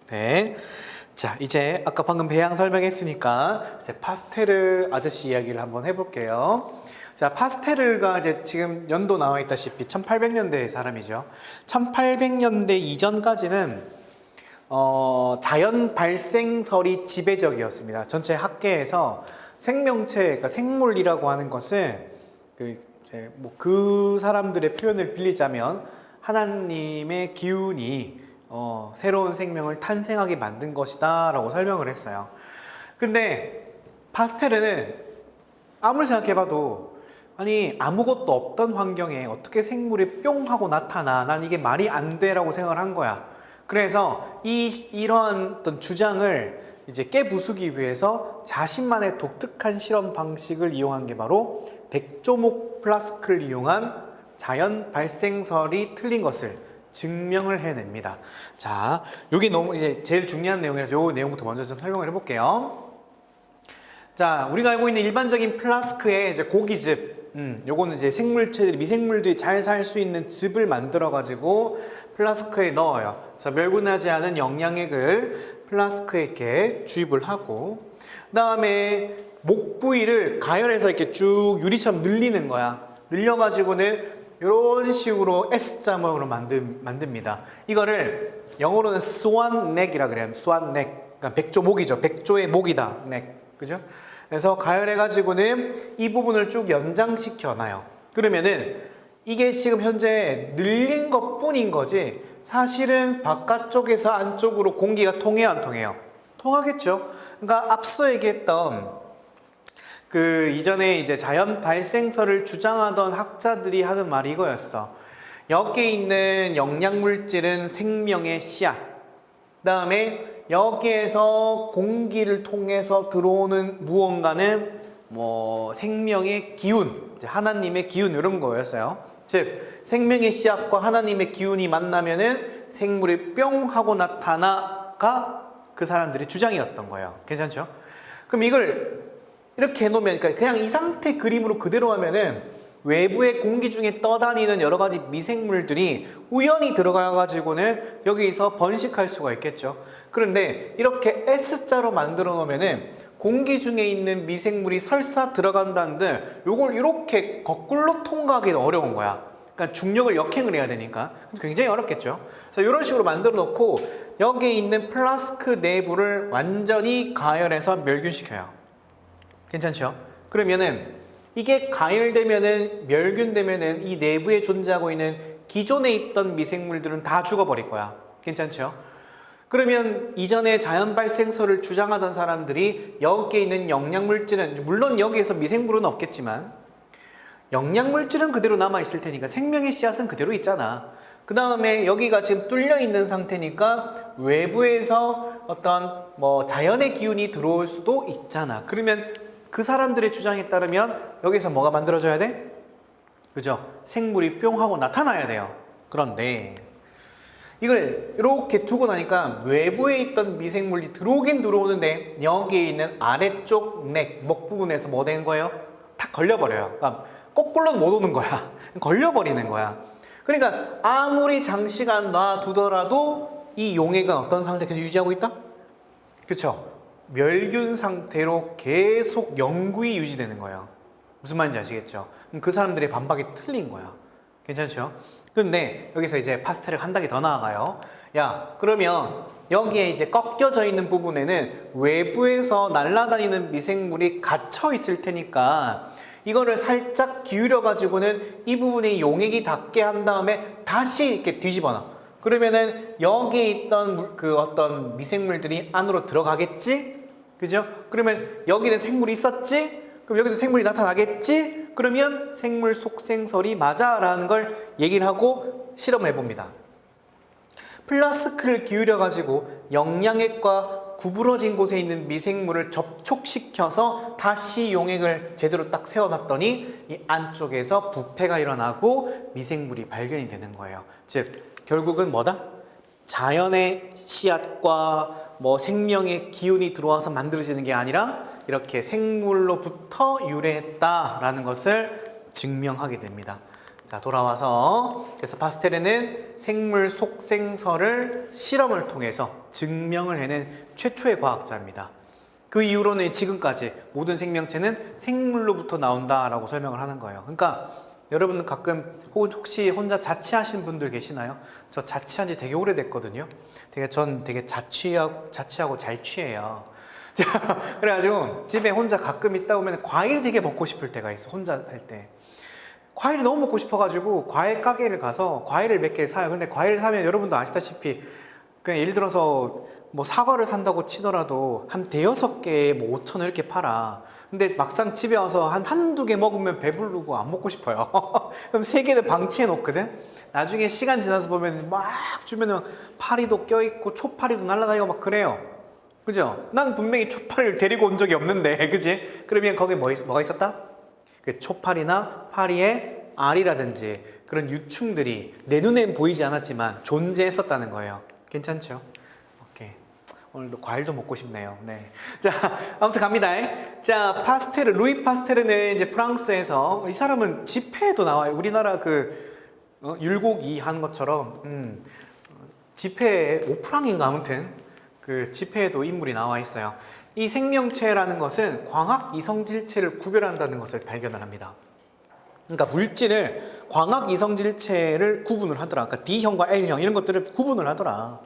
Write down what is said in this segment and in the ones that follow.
네. 자, 이제 아까 방금 배양 설명했으니까 이제 파스테르 아저씨 이야기를 한번 해볼게요. 자, 파스테르가 이제 지금 연도 나와 있다시피 1800년대 사람이죠. 1800년대 이전까지는 자연 발생설이 지배적이었습니다. 전체 학계에서 생명체, 그러니까 생물이라고 하는 것을 그 사람들의 표현을 빌리자면 하나님의 기운이 새로운 생명을 탄생하게 만든 것이다 라고 설명을 했어요. 근데 파스테르는 아무리 생각해봐도 아니 아무것도 없던 환경에 어떻게 생물이 뿅 하고 나타나, 난 이게 말이 안 돼 라고 생각을 한 거야. 그래서 이러한 어떤 주장을 이제 깨부수기 위해서 자신만의 독특한 실험 방식을 이용한 게 바로 백조목 플라스크를 이용한 자연 발생설이 틀린 것을 증명을 해냅니다. 자, 요게 너무 이제 제일 중요한 내용이라서 요 내용부터 먼저 좀 설명을 해볼게요. 자, 우리가 알고 있는 일반적인 플라스크의 이제 고기즙, 요거는 이제 생물체들이, 미생물들이 잘 살 수 있는 즙을 만들어 가지고 플라스크에 넣어요. 자, 멸균하지 않은 영양액을 플라스크에 이렇게 주입을 하고, 그 다음에 목 부위를 가열해서 이렇게 쭉 유리처럼 늘리는 거야. 늘려가지고는 이런 식으로 S자목으로 만듭니다. 이거를 영어로는 swan neck이라 그래요. swan neck. 그러니까 백조 목이죠. 백조의 목이다. neck. 그죠? 그래서 가열해가지고는 이 부분을 쭉 연장시켜 놔요. 그러면은 이게 지금 현재 늘린 것 뿐인 거지 사실은 바깥쪽에서 안쪽으로 공기가 통해요, 안 통해요? 통하겠죠. 그러니까 앞서 얘기했던 그 이전에 이제 자연 발생설을 주장하던 학자들이 하는 말이 이거였어. 여기에 있는 영양물질은 생명의 씨앗. 그다음에 여기에서 공기를 통해서 들어오는 무언가는 뭐 생명의 기운, 하나님의 기운 이런 거였어요. 즉 생명의 씨앗과 하나님의 기운이 만나면은 생물이 뿅 하고 나타나가 그 사람들의 주장이었던 거예요. 괜찮죠? 그럼 이걸 이렇게 해놓으면, 그러니까 그냥 이 상태 그림으로 그대로 하면은 외부의 공기 중에 떠다니는 여러 가지 미생물들이 우연히 들어가가지고는 여기서 번식할 수가 있겠죠. 그런데 이렇게 S자로 만들어 놓으면은 공기 중에 있는 미생물이 설사 들어간다는데 요걸 이렇게 거꾸로 통과하기 어려운 거야. 그러니까 중력을 역행을 해야 되니까 굉장히 어렵겠죠. 그래서 이런 식으로 만들어 놓고 여기에 있는 플라스크 내부를 완전히 가열해서 멸균시켜요. 괜찮죠? 그러면은 이게 가열되면은 멸균되면은 이 내부에 존재하고 있는 기존에 있던 미생물들은 다 죽어버릴 거야. 괜찮죠? 그러면 이전에 자연 발생설을 주장하던 사람들이 여기에 있는 영양물질은, 물론 여기에서 미생물은 없겠지만 영양물질은 그대로 남아있을 테니까 생명의 씨앗은 그대로 있잖아. 그 다음에 여기가 지금 뚫려 있는 상태니까 외부에서 어떤 뭐 자연의 기운이 들어올 수도 있잖아. 그러면 그 사람들의 주장에 따르면 여기서 뭐가 만들어져야 돼? 그죠? 생물이 뿅 하고 나타나야 돼요. 그런데 이걸 이렇게 두고 나니까 외부에 있던 미생물이 들어오긴 들어오는데 여기에 있는 아래쪽 넥, 목 부분에서 뭐 된 거예요? 탁 걸려버려요. 그러니까 거꾸로는 못 오는 거야. 걸려버리는 거야. 그러니까 아무리 장시간 놔두더라도 이 용액은 어떤 상태에서 유지하고 있다? 그쵸? 멸균 상태로 계속 영구히 유지되는 거예요. 무슨 말인지 아시겠죠? 그럼 그 사람들의 반박이 틀린 거야. 괜찮죠? 근데 여기서 이제 파스텔을 한 단계 더 나아가요. 야, 그러면 여기에 이제 꺾여져 있는 부분에는 외부에서 날아다니는 미생물이 갇혀 있을 테니까 이거를 살짝 기울여 가지고는 이 부분에 용액이 닿게 한 다음에 다시 이렇게 뒤집어 놔. 그러면은 여기에 있던 그 어떤 미생물들이 안으로 들어가겠지? 그죠? 그러면 여기는 생물이 있었지? 그럼 여기도 생물이 나타나겠지? 그러면 생물 속생설이 맞아 라는 걸 얘기를 하고 실험을 해봅니다. 플라스크를 기울여 가지고 영양액과 구부러진 곳에 있는 미생물을 접촉시켜서 다시 용액을 제대로 딱 세워놨더니 이 안쪽에서 부패가 일어나고 미생물이 발견이 되는 거예요. 즉 결국은 뭐다? 자연의 씨앗과 뭐 생명의 기운이 들어와서 만들어지는 게 아니라 이렇게 생물로부터 유래했다라는 것을 증명하게 됩니다. 자, 돌아와서 그래서 파스텔레는 생물 속생설을 실험을 통해서 증명을 해낸 최초의 과학자입니다. 그 이후로는 지금까지 모든 생명체는 생물로부터 나온다라고 설명을 하는 거예요. 그러니까 여러분 가끔 혹시 혼자 자취하신 분들 계시나요? 저 자취한 지 되게 오래됐거든요. 전 되게 자취하고 잘 취해요. 자, 그래가지고 집에 혼자 가끔 있다 보면 과일이 되게 먹고 싶을 때가 있어. 혼자 할 때. 과일이 너무 먹고 싶어가지고 과일 가게를 가서 과일을 몇 개를 사요. 근데 과일을 사면 여러분도 아시다시피 그냥 예를 들어서 뭐 사과를 산다고 치더라도 한 대여섯 개에 뭐 5,000원 이렇게 팔아. 근데 막상 집에 와서 한두 개 먹으면 배부르고 안 먹고 싶어요. 그럼 세 개를 방치해 놓거든. 나중에 시간 지나서 보면 막 주면은 파리도 껴있고 초파리도 날아다니고 막 그래요. 그죠? 난 분명히 초파리를 데리고 온 적이 없는데, 그지? 그러면 거기에 뭐가 있었다? 그 초파리나 파리의 알이라든지 그런 유충들이 내 눈엔 보이지 않았지만 존재했었다는 거예요. 괜찮죠? 오케이. 오늘도 과일도 먹고 싶네요. 네. 자, 아무튼 갑니다. 자, 파스테르, 루이 파스테르는 이제 프랑스에서 이 사람은 집회에도 나와요. 우리나라 율곡이 한 것처럼 집회에 오프랑인가 아무튼 그 집회에도 인물이 나와 있어요. 이 생명체라는 것은 광학 이성질체를 구별한다는 것을 발견을 합니다. 그러니까 물질을 광학 이성질체를 구분을 하더라. 그러니까 D형과 L형 이런 것들을 구분을 하더라.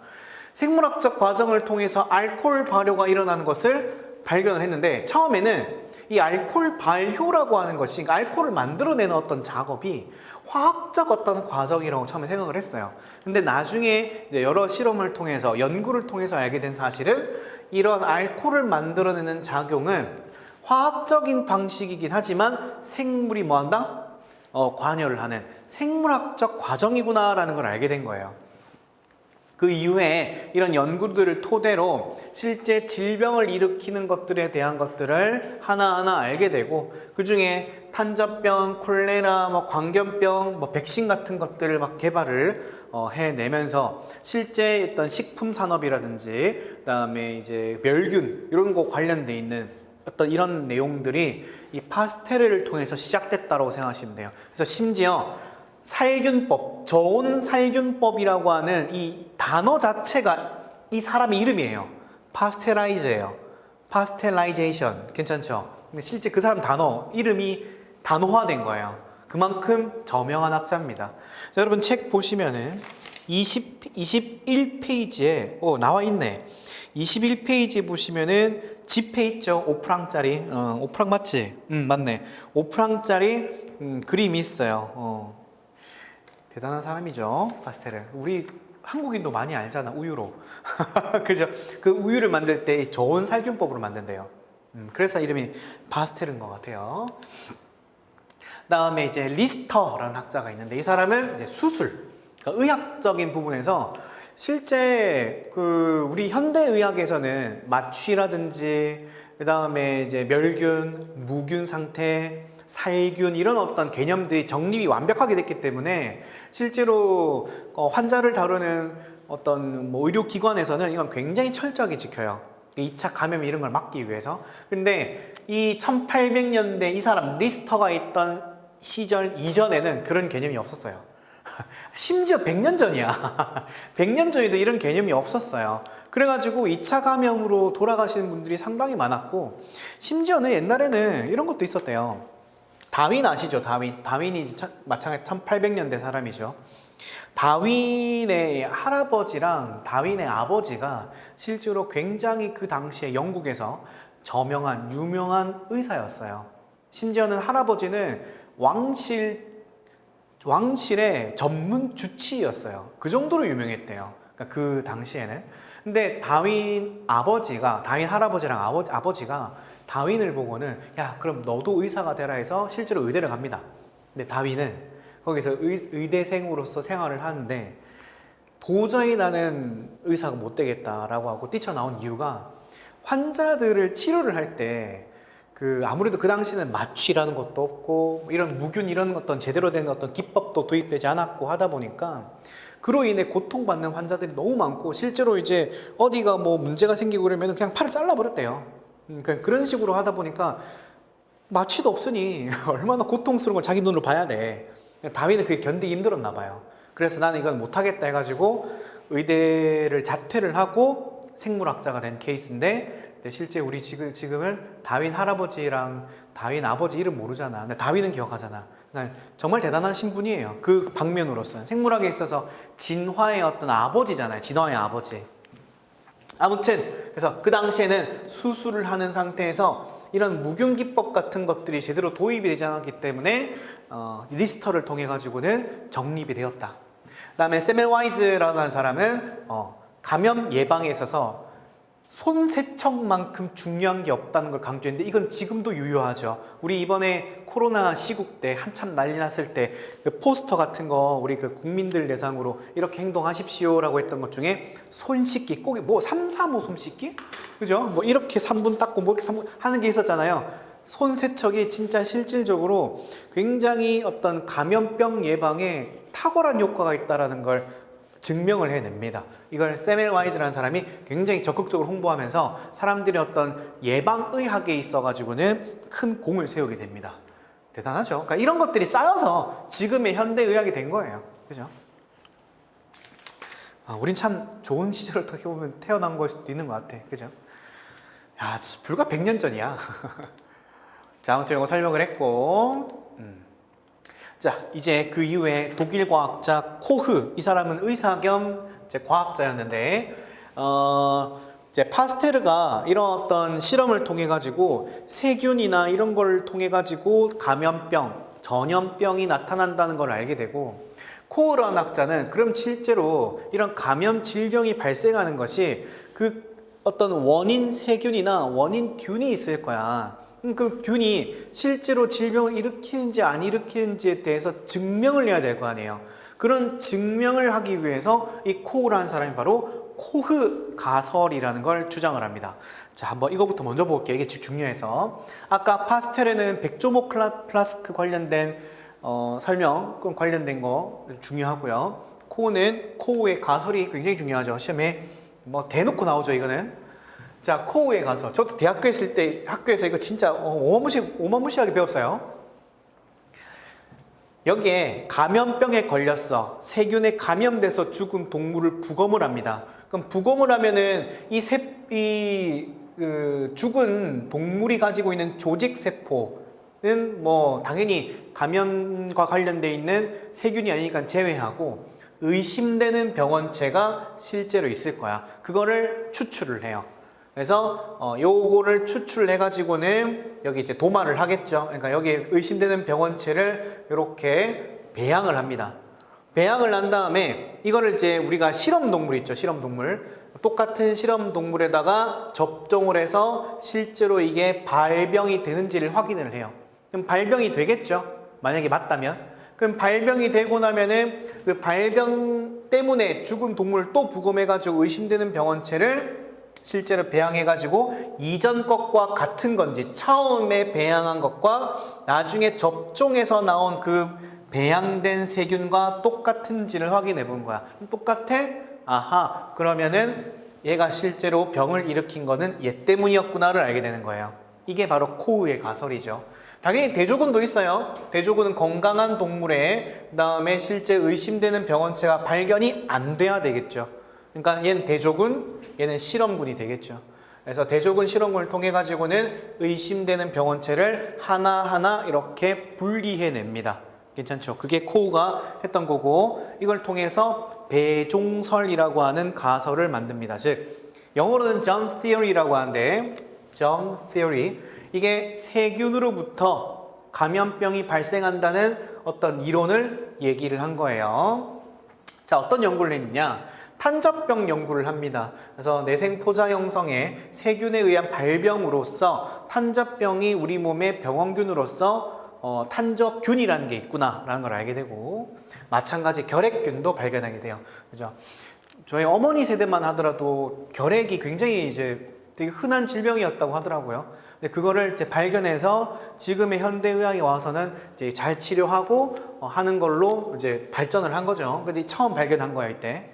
생물학적 과정을 통해서 알코올 발효가 일어나는 것을 발견을 했는데 처음에는 이 알코올 발효라고 하는 것이 그러니까 알코올을 만들어내는 어떤 작업이 화학적 어떤 과정이라고 처음에 생각을 했어요. 근데 나중에 여러 실험을 통해서 연구를 통해서 알게 된 사실은 이런 알코올을 만들어내는 작용은 화학적인 방식이긴 하지만 생물이 뭐한다? 관여를 하는 생물학적 과정이구나라는 걸 알게 된 거예요. 그 이후에 이런 연구들을 토대로 실제 질병을 일으키는 것들에 대한 것들을 하나하나 알게 되고 그 중에 탄저병, 콜레라, 광견병, 백신 같은 것들을 막 개발을 해내면서 실제 어떤 식품 산업이라든지 그다음에 이제 멸균 이런 거 관련돼 있는 어떤 이런 내용들이 이 파스테르를 통해서 시작됐다고 생각하시면 돼요. 그래서 심지어 살균법, 저온 살균법이라고 하는 이 단어 자체가 이 사람의 이름이에요. 파스테라이즈예요. 파스텔라이제이션. 괜찮죠? 근데 실제 그 사람 이름이 단어화된 거예요. 그만큼 저명한 학자입니다. 자, 여러분 책 보시면은 21페이지에 나와 있네. 21페이지에 보시면은 지폐 있죠? 5프랑짜리. 5프랑 맞지? 맞네. 5프랑짜리 그림이 있어요. 대단한 사람이죠, 파스테르. 우리 한국인도 많이 알잖아, 우유로. 그죠? 그 우유를 만들 때 저온 살균법으로 만든대요. 그래서 이름이 파스테르인 것 같아요. 다음에 이제 리스터라는 학자가 있는데 이 사람은 이제 수술, 그러니까 의학적인 부분에서 실제 우리 현대 의학에서는 마취라든지 그 다음에 이제 멸균, 무균 상태, 살균 이런 어떤 개념들이 정립이 완벽하게 됐기 때문에 실제로 환자를 다루는 어떤 의료기관에서는 이건 굉장히 철저하게 지켜요. 2차 감염 이런 걸 막기 위해서. 근데 이 1800년대 이 사람 리스터가 있던 시절 이전에는 그런 개념이 없었어요. 심지어 100년 전이야. 100년 전에도 이런 개념이 없었어요. 그래가지고 2차 감염으로 돌아가시는 분들이 상당히 많았고 심지어는 옛날에는 이런 것도 있었대요. 다윈 아시죠? 다윈이 마찬가지 1800년대 사람이죠. 다윈의 할아버지랑 다윈의 아버지가 실제로 굉장히 그 당시에 영국에서 저명한 유명한 의사였어요. 심지어는 할아버지는 왕실의 전문 주치의였어요. 그 정도로 유명했대요. 그러니까 그 당시에는. 근데 다윈 할아버지랑 아버지가 다윈을 보고는 야 그럼 너도 의사가 되라 해서 실제로 의대를 갑니다. 근데 다윈은 거기서 의대생으로서 생활을 하는데 도저히 나는 의사가 못 되겠다라고 하고 뛰쳐나온 이유가 환자들을 치료를 할 때 아무래도 그 당시는 마취라는 것도 없고 이런 무균 이런 어떤 제대로 된 어떤 기법도 도입되지 않았고 하다 보니까 그로 인해 고통받는 환자들이 너무 많고 실제로 이제 어디가 뭐 문제가 생기고 그러면 그냥 팔을 잘라버렸대요. 그런 식으로 하다 보니까 마취도 없으니 얼마나 고통스러운 걸 자기 눈으로 봐야 돼. 다윈은 그게 견디기 힘들었나 봐요. 그래서 나는 이건 못하겠다 해가지고 의대를 자퇴를 하고 생물학자가 된 케이스인데, 근데 실제 우리 지금은 다윈 할아버지랑 다윈 아버지 이름 모르잖아. 근데 다윈은 기억하잖아. 그러니까 정말 대단한 신분이에요. 그 방면으로서는 생물학에 있어서 진화의 어떤 아버지잖아요. 진화의 아버지. 아무튼 그래서 그 당시에는 수술을 하는 상태에서 이런 무균기법 같은 것들이 제대로 도입이 되지 않았기 때문에 리스터를 통해 가지고는 정립이 되었다. 그다음에 세멜와이즈라는 사람은 감염 예방에 있어서 손 세척만큼 중요한 게 없다는 걸 강조했는데, 이건 지금도 유효하죠. 우리 이번에 코로나 시국 때 한참 난리 났을 때 그 포스터 같은 거 우리 그 국민들 대상으로 이렇게 행동하십시오라고 했던 것 중에 손 씻기 꼭 뭐 335 손 씻기? 그죠? 뭐 이렇게 3분 닦고 뭐 이렇게 3분 하는 게 있었잖아요. 손 세척이 진짜 실질적으로 굉장히 어떤 감염병 예방에 탁월한 효과가 있다라는 걸 증명을 해냅니다. 이걸 세멜와이즈라는 사람이 굉장히 적극적으로 홍보하면서 사람들의 어떤 예방의학에 있어가지고는 큰 공을 세우게 됩니다. 대단하죠. 그러니까 이런 것들이 쌓여서 지금의 현대의학이 된 거예요. 그죠? 우린 참 좋은 시절을 어떻게 보면 태어난 걸 수도 있는 것 같아. 그죠? 야, 불과 100년 전이야. 자, 아무튼 이거 설명을 했고, 자, 이제 그 이후에 독일 과학자 코흐, 이 사람은 의사 겸 이제 과학자였는데, 이제 파스테르가 이런 어떤 실험을 통해 가지고 세균이나 이런 걸 통해 가지고 감염병, 전염병이 나타난다는 걸 알게 되고, 코흐라는 학자는 그럼 실제로 이런 감염 질병이 발생하는 것이 그 어떤 원인 세균이나 원인 균이 있을 거야. 그 균이 실제로 질병을 일으키는지 안 일으키는지에 대해서 증명을 해야 될 거 아니에요. 그런 증명을 하기 위해서 이 코흐라는 사람이 바로 코흐 가설이라는 걸 주장을 합니다. 자, 한번 이거부터 먼저 볼게요. 이게 중요해서. 아까 파스텔에는 백조목 플라스크 관련된 설명, 관련된 거 중요하고요. 코흐는 코흐의 가설이 굉장히 중요하죠. 시험에 뭐 대놓고 나오죠, 이거는. 자, 코흐에 가서, 저도 대학교에 있을 때 학교에서 이거 진짜 오만무시하게 배웠어요. 여기에 감염병에 걸렸어. 세균에 감염돼서 죽은 동물을 부검을 합니다. 그럼 부검을 하면은 죽은 동물이 가지고 있는 조직세포는 뭐 당연히 감염과 관련돼 있는 세균이 아니니까 제외하고 의심되는 병원체가 실제로 있을 거야. 그거를 추출을 해요. 그래서 요거를 추출해 가지고는 여기 이제 도마를 하겠죠. 그러니까 여기 의심되는 병원체를 이렇게 배양을 합니다. 배양을 한 다음에 이거를 이제 우리가 실험 동물 있죠. 실험 동물. 똑같은 실험 동물에다가 접종을 해서 실제로 이게 발병이 되는지를 확인을 해요. 그럼 발병이 되겠죠. 만약에 맞다면. 그럼 발병이 되고 나면은 그 발병 때문에 죽은 동물을 또 부검해 가지고 의심되는 병원체를 실제로 배양해가지고 이전 것과 같은 건지, 처음에 배양한 것과 나중에 접종해서 나온 그 배양된 세균과 똑같은지를 확인해 본 거야. 똑같아? 아하, 그러면은 얘가 실제로 병을 일으킨 거는 얘 때문이었구나를 알게 되는 거예요. 이게 바로 코흐의 가설이죠. 당연히 대조군도 있어요. 대조군은 건강한 동물에 그 다음에 실제 의심되는 병원체가 발견이 안 돼야 되겠죠. 그러니까 얘는 대조군, 얘는 실험군이 되겠죠. 그래서 대조군 실험군을 통해 가지고는 의심되는 병원체를 하나하나 이렇게 분리해냅니다. 괜찮죠? 그게 코흐가 했던 거고, 이걸 통해서 배종설이라고 하는 가설을 만듭니다. 즉 영어로는 germ theory라고 하는데, germ theory, 이게 세균으로부터 감염병이 발생한다는 어떤 이론을 얘기를 한 거예요. 자, 어떤 연구를 했느냐? 탄저병 연구를 합니다. 그래서 내생포자 형성의 세균에 의한 발병으로서 탄저병이 우리 몸의 병원균으로서 탄저균이라는 게 있구나라는 걸 알게 되고, 마찬가지 결핵균도 발견하게 돼요. 그죠? 저희 어머니 세대만 하더라도 결핵이 굉장히 이제 되게 흔한 질병이었다고 하더라고요. 근데 그거를 이제 발견해서 지금의 현대의학에 와서는 이제 잘 치료하고 하는 걸로 이제 발전을 한 거죠. 근데 처음 발견한 거예요, 이때.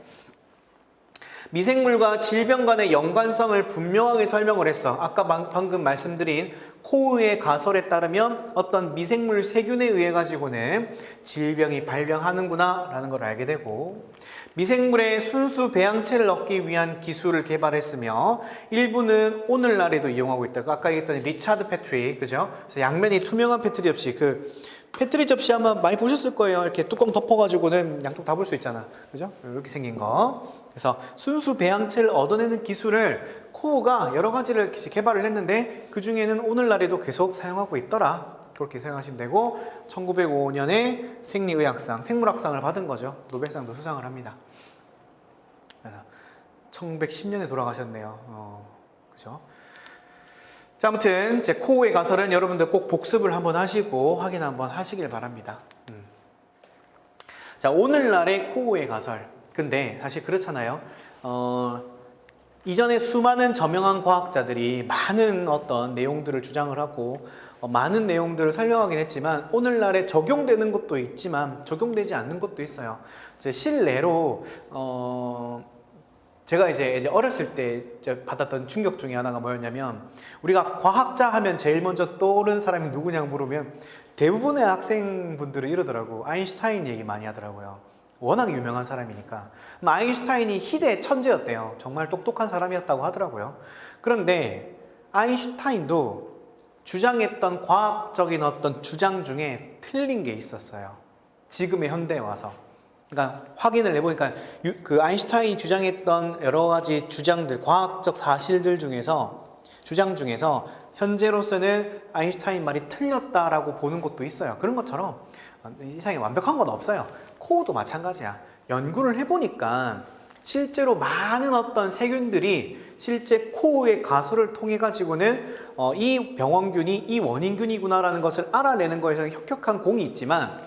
미생물과 질병 간의 연관성을 분명하게 설명을 했어. 아까 방금 말씀드린 코우의 가설에 따르면 어떤 미생물 세균에 의해 가지고는 질병이 발병하는구나 라는 걸 알게 되고, 미생물의 순수 배양체를 얻기 위한 기술을 개발했으며 일부는 오늘날에도 이용하고 있다. 아까 얘기했던 리차드 패트리, 그죠? 그래서 양면이 투명한 패트리 접시, 그 패트리 접시 아마 많이 보셨을 거예요. 이렇게 뚜껑 덮어가지고는 양쪽 다 볼 수 있잖아, 그죠? 이렇게 생긴 거. 그래서 순수 배양체를 얻어내는 기술을 코우가 여러 가지를 개발을 했는데 그 중에는 오늘날에도 계속 사용하고 있더라. 그렇게 생각하시면 되고, 1905년에 생리의학상, 생물학상을 받은 거죠. 노벨상도 수상을 합니다. 1910년에 돌아가셨네요. 그죠? 자, 아무튼 제 코우의 가설은 여러분들 꼭 복습을 한번 하시고 확인 한번 하시길 바랍니다. 자, 오늘날의 코우의 가설. 근데 사실 그렇잖아요. 이전에 수많은 저명한 과학자들이 많은 어떤 내용들을 주장을 하고 많은 내용들을 설명하긴 했지만 오늘날에 적용되는 것도 있지만 적용되지 않는 것도 있어요. 제 실례로 제가 이제 어렸을 때 받았던 충격 중에 하나가 뭐였냐면, 우리가 과학자 하면 제일 먼저 떠오르는 사람이 누구냐고 물으면 대부분의 학생분들은 이러더라고. 아인슈타인 얘기 많이 하더라고요. 워낙 유명한 사람이니까. 아인슈타인이 희대의 천재였대요. 정말 똑똑한 사람이었다고 하더라고요. 그런데 아인슈타인도 주장했던 과학적인 어떤 주장 중에 틀린 게 있었어요. 지금의 현대에 와서. 그러니까 확인을 해보니까 그 아인슈타인이 주장했던 여러 가지 주장들, 과학적 사실들 중에서, 주장 중에서 현재로서는 아인슈타인 말이 틀렸다라고 보는 것도 있어요. 그런 것처럼 이 세상에 완벽한 건 없어요. 코우도 마찬가지야. 연구를 해보니까 실제로 많은 어떤 세균들이 실제 코우의 가설을 통해 가지고는 이 병원균이 이 원인균이구나라는 것을 알아내는 거에서 혁혁한 공이 있지만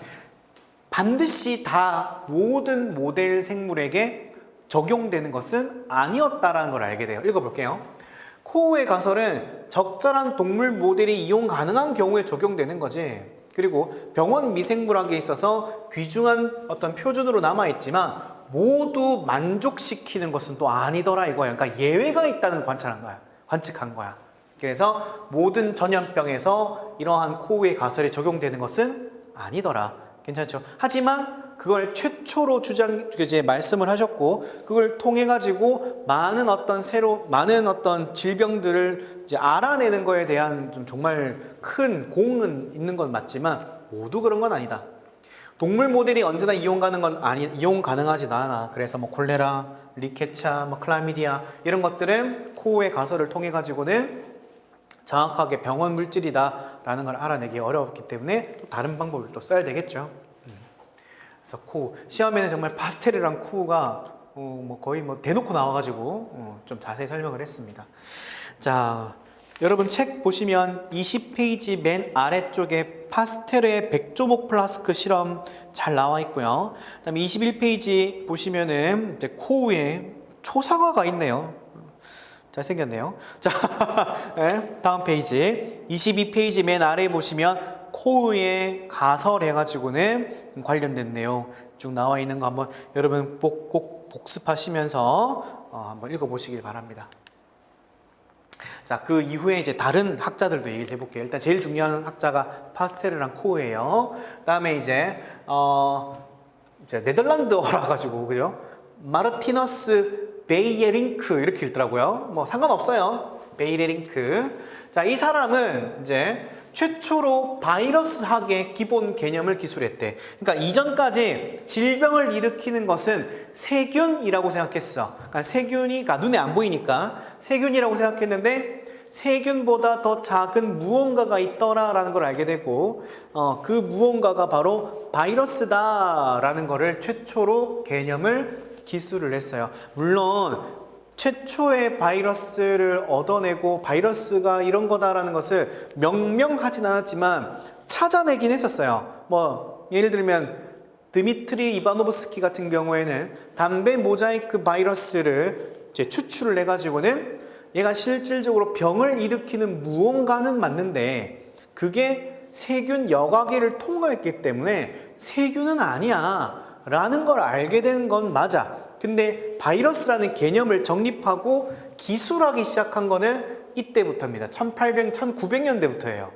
반드시 다 모든 모델 생물에게 적용되는 것은 아니었다라는 걸 알게 돼요. 읽어볼게요. 코우의 가설은 적절한 동물 모델이 이용 가능한 경우에 적용되는 거지. 그리고 병원 미생물학에 있어서 귀중한 어떤 표준으로 남아있지만 모두 만족시키는 것은 또 아니더라 이거야. 그러니까 예외가 있다는 걸 관측한 거야. 그래서 모든 전염병에서 이러한 코우의 가설이 적용되는 것은 아니더라. 괜찮죠? 하지만 그걸 최초로 이제 말씀을 하셨고, 그걸 통해 가지고 많은 어떤 질병들을 이제 알아내는 거에 대한 좀 정말 큰 공은 있는 건 맞지만 모두 그런 건 아니다. 동물 모델이 언제나 이용 가능하진 않아. 그래서 뭐 콜레라, 리케차, 뭐 클라미디아 이런 것들은 코우의 가설을 통해 가지고는 정확하게 병원 물질이다라는 걸 알아내기 어려웠기 때문에 또 다른 방법을 또 써야 되겠죠. 그래서 코우 시험에는 정말 파스텔이랑 코우가 뭐 거의 뭐 대놓고 나와가지고 좀 자세히 설명을 했습니다. 자, 여러분 책 보시면 20페이지 맨 아래쪽에 파스텔의 백조목 플라스크 실험 잘 나와 있고요. 그다음에 21페이지 보시면은 이제 코우에 초상화가 있네요. 잘생겼네요. 자, 네, 다음 페이지 22페이지 맨 아래에 보시면 코우의 가설 해가지고는 관련된 내용 쭉 나와 있는 거 한번 여러분 꼭 복습하시면서 한번 읽어보시길 바랍니다. 자, 그 이후에 이제 다른 학자들도 얘기를 해볼게요. 일단 제일 중요한 학자가 파스텔이랑 코우예요. 그다음에 이제 네덜란드어라 가지고 그죠? 마르티너스 베이에링크 이렇게 읽더라고요. 뭐 상관없어요. 베이에링크. 자, 이 사람은 이제 최초로 바이러스학의 기본 개념을 기술했대. 그러니까 이전까지 질병을 일으키는 것은 세균이라고 생각했어. 그러니까 그러니까 눈에 안 보이니까 세균이라고 생각했는데 세균보다 더 작은 무언가가 있더라라는 걸 알게 되고 그 무언가가 바로 바이러스다라는 거를 최초로 개념을 기술을 했어요. 물론 최초의 바이러스를 얻어내고 바이러스가 이런 거다라는 것을 명명하진 않았지만 찾아내긴 했었어요. 뭐 예를 들면 드미트리 이바노브스키 같은 경우에는 담배 모자이크 바이러스를 이제 추출을 해가지고는 얘가 실질적으로 병을 일으키는 무언가는 맞는데 그게 세균 여과기를 통과했기 때문에 세균은 아니야 라는 걸 알게 된 건 맞아. 근데 바이러스라는 개념을 정립하고 기술하기 시작한 거는 이때부터입니다. 1800, 1900년대부터예요.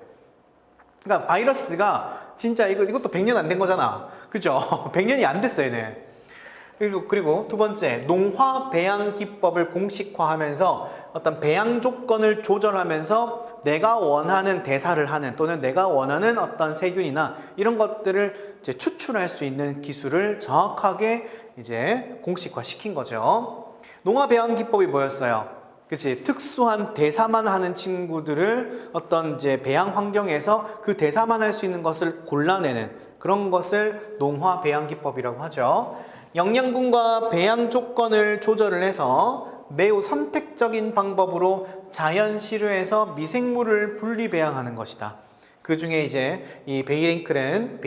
그러니까 바이러스가 진짜 이것도 100년 안 된 거잖아. 그죠? 100년이 안 됐어요, 얘는. 그리고 두 번째, 농화 배양 기법을 공식화하면서 어떤 배양 조건을 조절하면서 내가 원하는 대사를 하는 또는 내가 원하는 어떤 세균이나 이런 것들을 이제 추출할 수 있는 기술을 정확하게 이제 공식화 시킨 거죠. 농화 배양 기법이 뭐였어요? 그치? 특수한 대사만 하는 친구들을 어떤 이제 배양 환경에서 그 대사만 할 수 있는 것을 골라내는 그런 것을 농화 배양 기법이라고 하죠. 영양분과 배양 조건을 조절을 해서 매우 선택적인 방법으로 자연 시료에서 미생물을 분리 배양하는 것이다. 그 중에 이제 이 베이링크는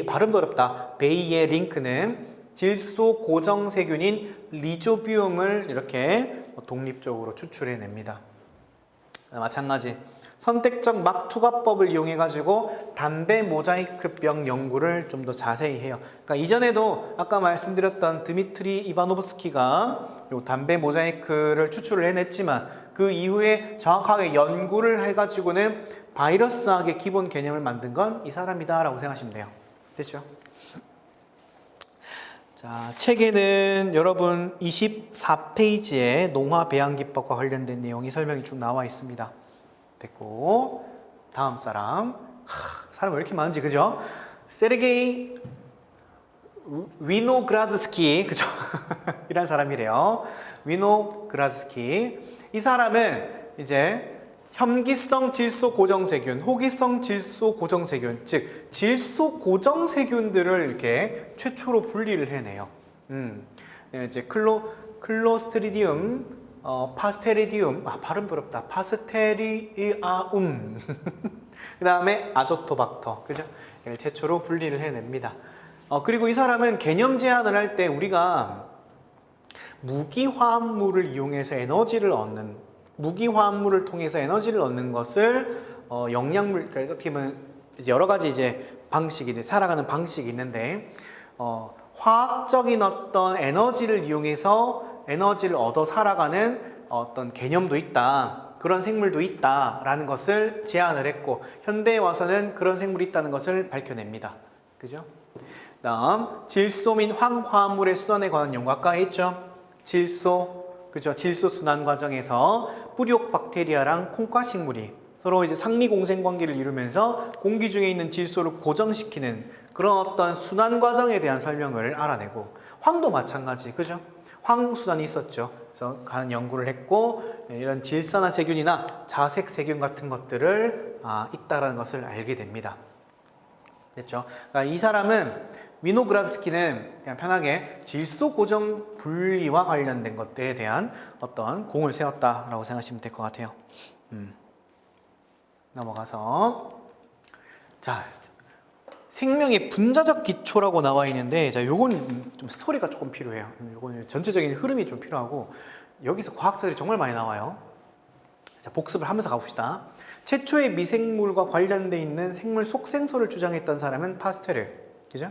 발음도 어렵다. 베이에링크는 질소 고정 세균인 리조비움을 이렇게 독립적으로 추출해냅니다. 마찬가지 선택적 막 투과법을 이용해 가지고 담배 모자이크병 연구를 좀 더 자세히 해요. 그러니까 이전에도 아까 말씀드렸던 드미트리 이바노브스키가 요 담배 모자이크를 추출을 해냈지만 그 이후에 정확하게 연구를 해 가지고는 바이러스학의 기본 개념을 만든 건 이 사람이다라고 생각하시면 돼요. 됐죠? 자, 책에는 여러분 24페이지에 농화 배양 기법과 관련된 내용이 설명이 쭉 나와 있습니다. 됐고, 다음 사람. 사람 왜 이렇게 많은지, 그죠? 세르게이 위노그라드스키, 그죠? 이란 사람이래요. 위노그라드스키. 이 사람은 이제 혐기성 질소 고정세균, 호기성 질소 고정세균, 즉 질소 고정세균들을 이렇게 최초로 분리를 해내요. 이제 클로스트리디움, 파스테리디움, 발음 부럽다. 파스테리아움. 그 다음에 아조토박터, 그죠? 이걸 최초로 분리를 해냅니다. 그리고 이 사람은 개념 제한을 할 때 우리가 무기화합물을 이용해서 에너지를 얻는 무기화합물을 통해서 에너지를 얻는 것을 영양물, 그러니까 어떻게 보면 여러 가지 이제 방식이 살아가는 방식이 있는데 화학적인 어떤 에너지를 이용해서 에너지를 얻어 살아가는 어떤 개념도 있다. 그런 생물도 있다라는 것을 제안을 했고 현대에 와서는 그런 생물이 있다는 것을 밝혀냅니다. 그죠? 다음 질소 및 황화합물의 순환에 관한 연구 아까 했죠? 질소, 그죠? 질소 순환 과정에서 뿌리옥 박테리아랑 콩과 식물이 서로 이제 상리 공생 관계를 이루면서 공기 중에 있는 질소를 고정시키는 그런 어떤 순환 과정에 대한 설명을 알아내고 황도 마찬가지, 그죠? 황 순환이 있었죠. 그래서 가는 연구를 했고 이런 질산화 세균이나 자색 세균 같은 것들을 있다라는 것을 알게 됩니다. 됐죠? 그러니까 이 사람은 위노그라드스키는 그냥 편하게 질소 고정 분리와 관련된 것들에 대한 어떤 공을 세웠다라고 생각하시면 될 것 같아요. 넘어가서 자 생명의 분자적 기초라고 나와 있는데 자 요건 좀 스토리가 조금 필요해요. 요건 전체적인 흐름이 좀 필요하고 여기서 과학자들이 정말 많이 나와요. 자 복습을 하면서 가봅시다. 최초의 미생물과 관련돼 있는 생물 속생설을 주장했던 사람은 파스테르. 그죠?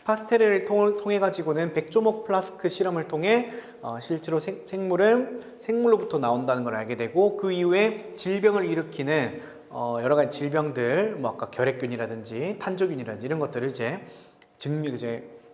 파스테르를 통해 가지고는 백조목 플라스크 실험을 통해 실제로 생물은 생물로부터 나온다는 걸 알게 되고 그 이후에 질병을 일으키는 여러 가지 질병들, 뭐 아까 결핵균이라든지 탄저균이라든지 이런 것들을 이제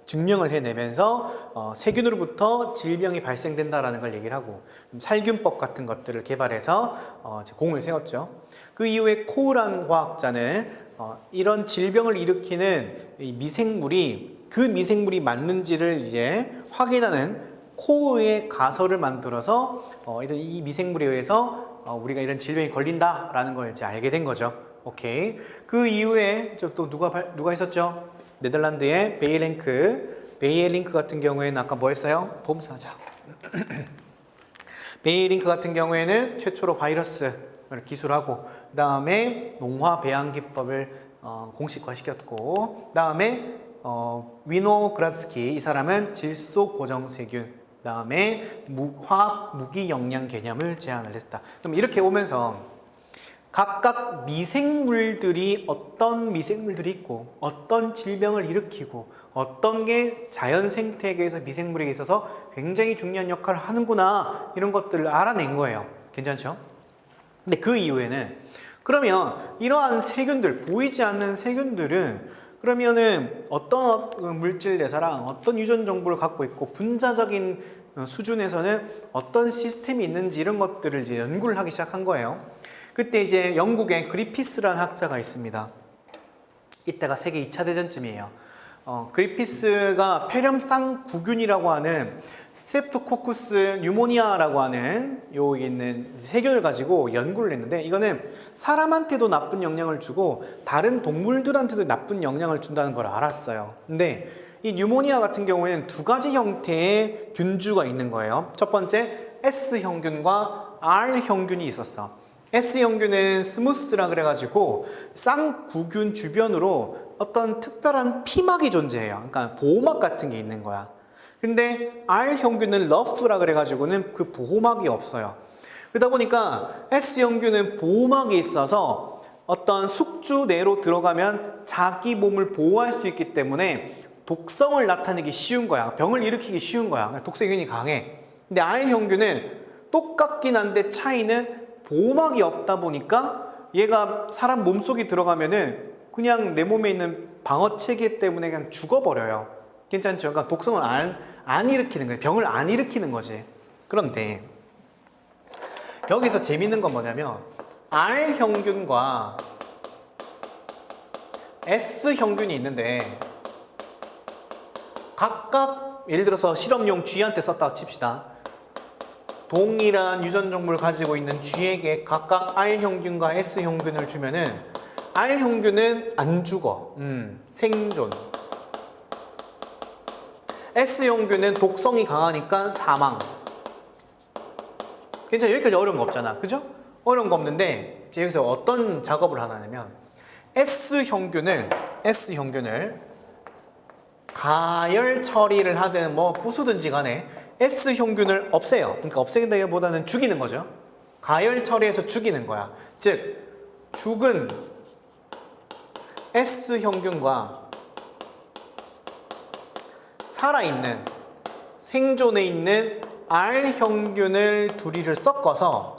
증명을 해내면서 세균으로부터 질병이 발생된다라는 걸 얘기를 하고 살균법 같은 것들을 개발해서 공을 세웠죠. 그 이후에 코우라는 과학자는 이런 질병을 일으키는 이 미생물이 그 미생물이 맞는지를 이제 확인하는 코우의 가설을 만들어서 이 미생물에 의해서 우리가 이런 질병이 걸린다라는 걸 이제 알게 된 거죠. 오케이. 그 이후에 또 누가 있었죠? 네덜란드의 베이에링크 같은 경우에는 아까 뭐 했어요? 봄사자. 베이에링크 같은 경우에는 최초로 바이러스를 기술하고 그 다음에 농화 배양 기법을 공식화시켰고 그 다음에 위노그라드스키 이 사람은 질소 고정세균 그 다음에 화학 무기 영양 개념을 제안을 했다. 그럼 이렇게 오면서 각각 미생물들이 어떤 미생물들이 있고 어떤 질병을 일으키고 어떤 게 자연 생태계에서 미생물에게 있어서 굉장히 중요한 역할을 하는구나, 이런 것들을 알아낸 거예요. 괜찮죠? 근데 그 이후에는 그러면 이러한 세균들, 보이지 않는 세균들은 그러면은 어떤 물질 대사랑 어떤 유전 정보를 갖고 있고 분자적인 수준에서는 어떤 시스템이 있는지, 이런 것들을 이제 연구를 하기 시작한 거예요. 그때 이제 영국에 그리피스라는 학자가 있습니다. 이때가 세계 2차 대전쯤이에요. 그리피스가 폐렴 쌍구균이라고 하는 스트랩토코쿠스 뉴모니아라고 하는 여기 있는 세균을 가지고 연구를 했는데, 이거는 사람한테도 나쁜 영향을 주고 다른 동물들한테도 나쁜 영향을 준다는 걸 알았어요. 근데 이 뉴모니아 같은 경우에는 두 가지 형태의 균주가 있는 거예요. 첫 번째 S형균과 R형균이 있었어. S형균은 스무스라 그래가지고 쌍구균 주변으로 어떤 특별한 피막이 존재해요. 그러니까 보호막 같은 게 있는 거야. 근데 R형균은 러프라 그래가지고는 그 보호막이 없어요. 그러다 보니까 S형균은 보호막이 있어서 어떤 숙주 내로 들어가면 자기 몸을 보호할 수 있기 때문에 독성을 나타내기 쉬운 거야. 병을 일으키기 쉬운 거야. 독성균이 강해. 근데 R형균은 똑같긴 한데 차이는 보호막이 없다 보니까 얘가 사람 몸속에 들어가면은 그냥 내 몸에 있는 방어 체계 때문에 그냥 죽어버려요. 괜찮죠? 그러니까 독성을 안 일으키는 거예요. 병을 안 일으키는 거지. 그런데 여기서 재밌는 건 뭐냐면 R형균과 S형균이 있는데 각각 예를 들어서 실험용 쥐한테 썼다고 칩시다. 동일한 유전 정보를 가지고 있는 쥐에게 각각 R형균과 S형균을 주면은 R형균은 안 죽어. 생존. S형균은 독성이 강하니까 사망. 괜찮아. 여기까지 어려운 거 없잖아. 그죠? 어려운 거 없는데 이제 여기서 어떤 작업을 하냐면 S형균을 가열 처리를 하든 뭐 부수든지 간에 S형균을 없애요. 그러니까 없애긴다기보다는 죽이는 거죠. 가열 처리해서 죽이는 거야. 즉 죽은 S형균과 살아있는 생존해 있는 R형균을 둘이를 섞어서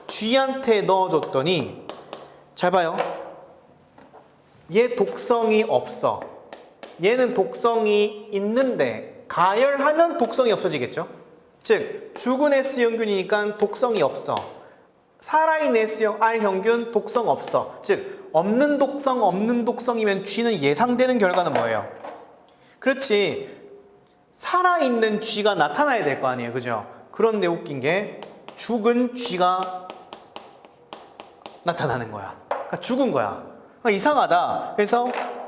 쥐한테 넣어줬더니 잘 봐요. 얘 독성이 없어. 얘는 독성이 있는데 가열하면 독성이 없어지겠죠. 즉 죽은 S형균이니까 독성이 없어. 살아있는 R형균 독성 없어. 즉 없는 독성이면 쥐는 예상되는 결과는 뭐예요? 그렇지, 살아있는 쥐가 나타나야 될 거 아니에요. 그죠? 그런데 웃긴 게 죽은 쥐가 나타나는 거야. 그러니까 죽은 거야. 그러니까 이상하다. 그래서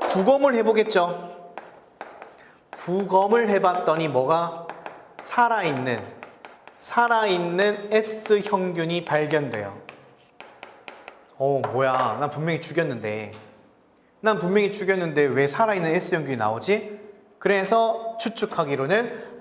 부검을 해보겠죠. 부검을 해봤더니 뭐가 살아있는 S형균이 발견돼요. 뭐야, 난 분명히 죽였는데 왜 살아있는 S형균이 나오지? 그래서 추측하기로는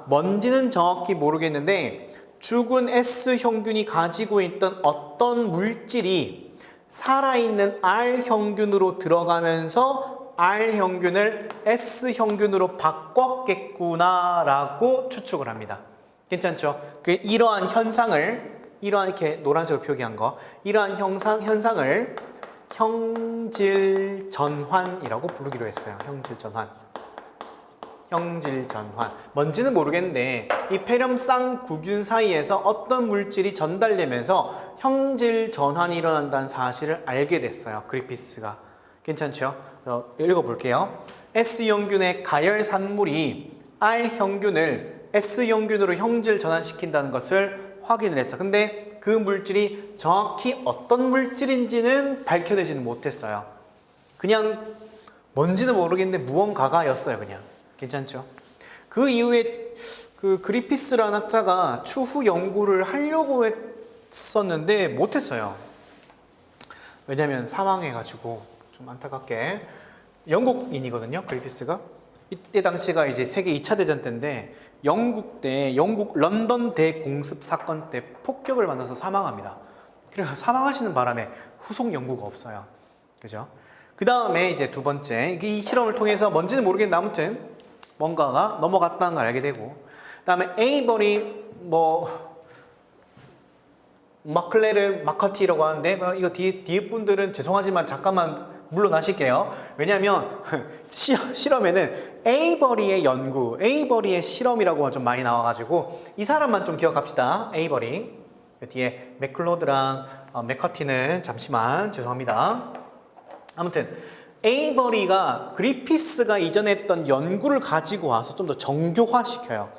뭔지는 정확히 모르겠는데 죽은 S형균이 가지고 있던 어떤 물질이 살아있는 R형균으로 들어가면서 R형균을 S형균으로 바꿨겠구나라고 추측을 합니다. 괜찮죠? 이러한 현상을, 이렇게 노란색으로 표기한 거, 이러한 현상을 형질전환이라고 부르기로 했어요. 형질전환. 뭔지는 모르겠는데 이 폐렴 쌍구균 사이에서 어떤 물질이 전달되면서 형질전환이 일어난다는 사실을 알게 됐어요. 그리피스가. 괜찮죠? 읽어볼게요. S형균의 가열 산물이 R형균을 S형균으로 형질전환시킨다는 것을 확인을 했어. 근데 그 물질이 정확히 어떤 물질인지는 밝혀내지는 못했어요. 그냥 뭔지는 모르겠는데 무언가가였어요. 그냥. 괜찮죠? 그 이후에 그 그리피스라는 학자가 추후 연구를 하려고 했었는데 못했어요. 왜냐면 사망해가지고. 좀 안타깝게. 영국인이거든요, 그리피스가. 이때 당시가 이제 세계 2차 대전 때인데 영국 런던 대공습 사건 때 폭격을 받아서 사망합니다. 그래서 사망하시는 바람에 후속 연구가 없어요. 그죠? 그 다음에 이제 두 번째, 이 실험을 통해서 뭔지는 모르겠는데 아무튼 뭔가가 넘어갔다는 걸 알게 되고, 그 다음에 에이버리 마커티라고 하는데, 이거 뒤에 분들은 죄송하지만 잠깐만 물러나실게요. 왜냐하면 실험에는 에이버리의 연구, 에이버리의 실험이라고 좀 많이 나와가지고 이 사람만 좀 기억합시다. 에이버리. 뒤에 맥클로드랑 맥커티는 잠시만 죄송합니다. 아무튼 에이버리가 그리피스가 이전에 했던 연구를 가지고 와서 좀 더 정교화시켜요.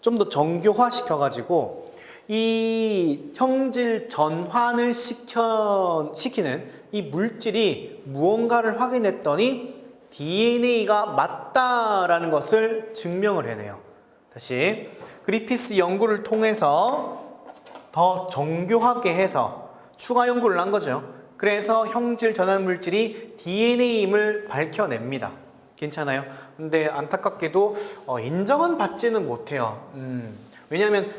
좀 더 정교화시켜가지고 이 형질 전환을 시키는 이 물질이 무언가를 확인했더니 DNA가 맞다라는 것을 증명을 해내요. 다시 그리피스 연구를 통해서 더 정교하게 해서 추가 연구를 한 거죠. 그래서 형질 전환 물질이 DNA임을 밝혀냅니다. 괜찮아요? 근데 안타깝게도 인정은 받지는 못해요. 왜냐하면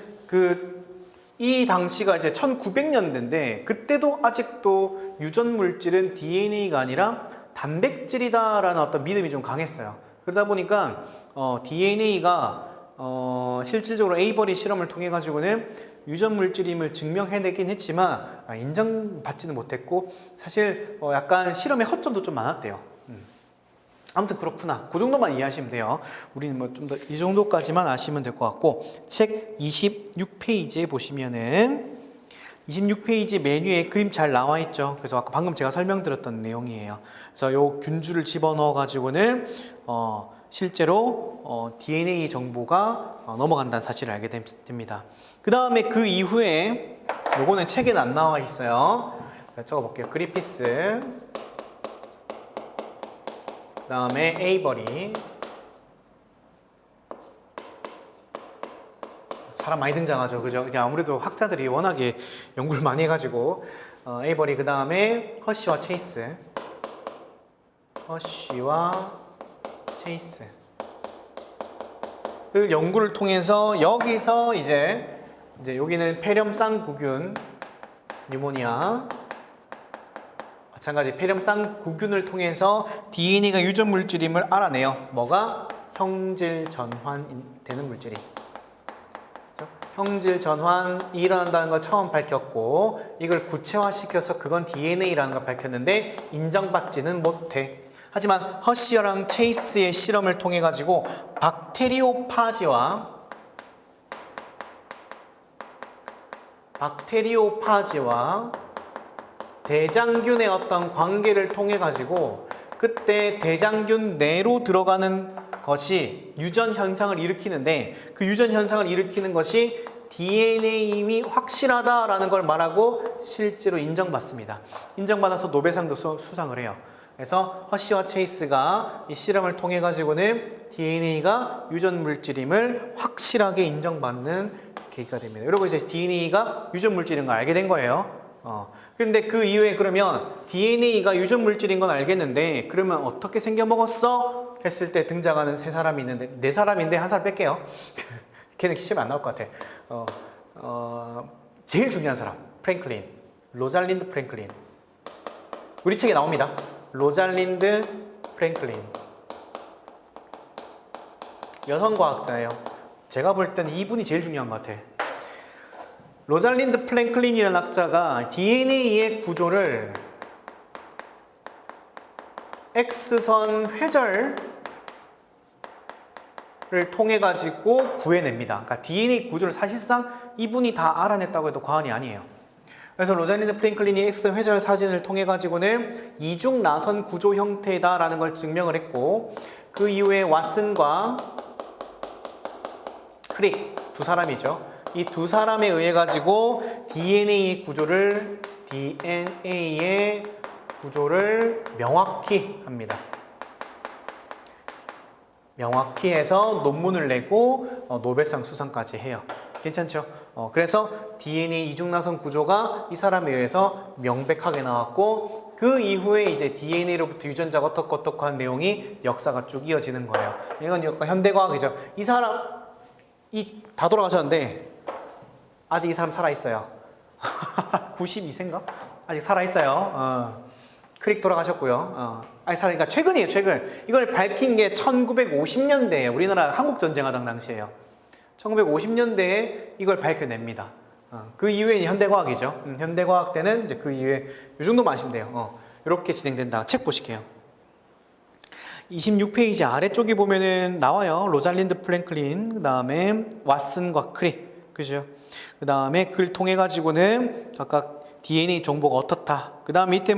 이 당시가 이제 1900년대인데 그때도 아직도 유전 물질은 DNA가 아니라 단백질이다라는 어떤 믿음이 좀 강했어요. 그러다 보니까 DNA가 실질적으로 에이버리 실험을 통해 가지고는 유전 물질임을 증명해내긴 했지만 인정받지는 못했고, 사실 약간 실험의 허점도 좀 많았대요. 아무튼 그렇구나. 그 정도만 이해하시면 돼요. 우리는 뭐 좀 더 이 정도까지만 아시면 될 것 같고, 책 26페이지에 보시면은 26페이지 메뉴에 그림 잘 나와 있죠. 그래서 아까 방금 제가 설명드렸던 내용이에요. 그래서 요 균주를 집어넣어 가지고는 실제로 DNA 정보가 넘어간다는 사실을 알게 됩니다. 그 다음에 그 이후에 요거는 책에는 안 나와 있어요. 자, 적어볼게요. 그리피스, 그 다음에 에이버리. 사람 많이 등장하죠. 그죠? 아무래도 학자들이 워낙에 연구를 많이 해가지고 에이버리, 그 다음에 허쉬와 체이스. 그 연구를 통해서 여기서 이제 여기는 폐렴 쌍구균 뉴모니아, 마찬가지 폐렴 쌍구균을 통해서 DNA가 유전 물질임을 알아내요. 뭐가? 형질 전환되는 물질이. 형질 전환이 일어난다는 걸 처음 밝혔고, 이걸 구체화시켜서 그건 DNA라는 걸 밝혔는데 인정받지는 못해. 하지만 허시어랑 체이스의 실험을 통해 가지고 박테리오파지와 대장균의 어떤 관계를 통해 가지고 그때 대장균 내로 들어가는 것이 유전 현상을 일으키는데, 그 유전 현상을 일으키는 것이 DNA임이 확실하다라는 걸 말하고 실제로 인정받습니다. 인정받아서 노벨상도 수상을 해요. 그래서 허시와 체이스가 이 실험을 통해 가지고는 DNA가 유전 물질임을 확실하게 인정받는 계기가 됩니다. 그리고 이제 DNA가 유전 물질인 걸 알게 된 거예요. 근데 그 이후에 그러면 DNA가 유전 물질인 건 알겠는데 그러면 어떻게 생겨 먹었어? 했을 때 등장하는 세 사람이 있는데, 네 사람인데 한 사람 뺄게요. 걔는 시험에 안 나올 것 같아. 제일 중요한 사람, 프랭클린, 로잘린드 프랭클린. 우리 책에 나옵니다. 로잘린드 프랭클린. 여성과학자예요. 제가 볼 때는 이분이 제일 중요한 것 같아. 로잘린드 프랭클린이라는 학자가 DNA의 구조를 X선 회절을 통해 가지고 구해냅니다. 그러니까 DNA 구조를 사실상 이분이 다 알아냈다고 해도 과언이 아니에요. 그래서 로잘린드 프랭클린이 X선 회절 사진을 통해 가지고는 이중 나선 구조 형태다라는 걸 증명을 했고, 그 이후에 왓슨과 크릭 두 사람이죠. 이 두 사람에 의해 가지고 DNA의 구조를 명확히 합니다. 명확히 해서 논문을 내고 노벨상 수상까지 해요. 괜찮죠? 그래서 DNA 이중나선 구조가 이 사람에 의해서 명백하게 나왔고, 그 이후에 이제 DNA로부터 유전자가 어떻고 하는 내용이 역사가 쭉 이어지는 거예요. 이건 약간 현대과학이죠. 다 돌아가셨는데 아직 이 사람 살아있어요. 92세인가? 아직 살아있어요. 크릭 돌아가셨고요. 아직 그러니까 최근이에요, 최근. 이걸 밝힌 게 1950년대에 우리나라 한국전쟁하던 당시에요. 1950년대에 이걸 밝혀냅니다. 그 이후에 현대과학이죠. 현대과학 때는 이제 그 이후에 이 정도만 아시면 돼요. 이렇게 진행된다. 책 보실게요. 26페이지 아래쪽에 보면은 나와요. 로잘린드 플랭클린, 그 다음에 왓슨과 크릭, 그죠? 그 다음에 그걸 통해 가지고는 각각 DNA 정보가 어떻다. 그 다음 밑에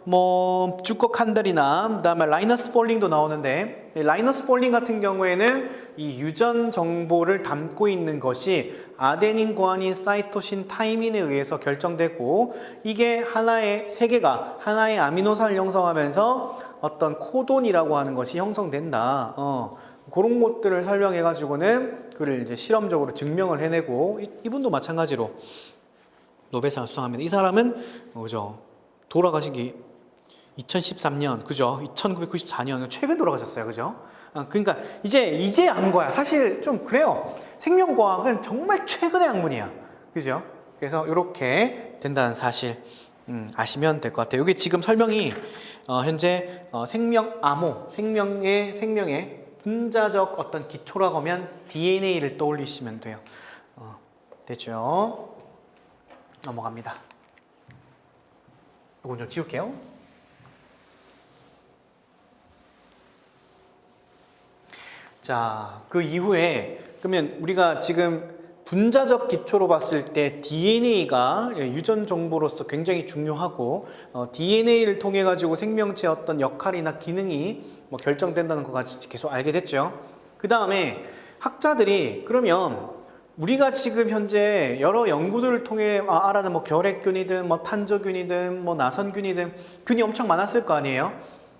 뭐 주커 칸달이나 그 다음에 라이너스 폴링도 나오는데, 라이너스 폴링 같은 경우에는 이 유전 정보를 담고 있는 것이 아데닌, 구아닌, 사이토신, 타이민에 의해서 결정되고, 이게 하나의 세개가 하나의 아미노산을 형성하면서 어떤 코돈이라고 하는 것이 형성된다. 그런 것들을 설명해 가지고는 그를 이제 실험적으로 증명을 해내고, 이분도 마찬가지로 노벨상을 수상합니다. 이 사람은 그죠? 돌아가신 게 2013년, 그죠? 1994년 최근 돌아가셨어요, 그죠? 그러니까 이제 안 거야. 사실 좀 그래요. 생명과학은 정말 최근의 학문이야, 그죠? 그래서 이렇게 된다는 사실 아시면 될 것 같아요. 이게 지금 설명이 현재 생명암호, 생명의 분자적 어떤 기초라고 하면 DNA를 떠올리시면 돼요. 됐죠? 넘어갑니다. 이건 좀 지울게요. 자, 그 이후에 그러면 우리가 지금 분자적 기초로 봤을 때 DNA가 유전 정보로서 굉장히 중요하고, DNA를 통해 가지고 생명체의 어떤 역할이나 기능이 뭐 결정된다는 것까지 계속 알게 됐죠. 그 다음에 학자들이 그러면 우리가 지금 현재 여러 연구들을 통해 알아낸 뭐 결핵균이든 뭐 탄저균이든 뭐 나선균이든 균이 엄청 많았을 거 아니에요.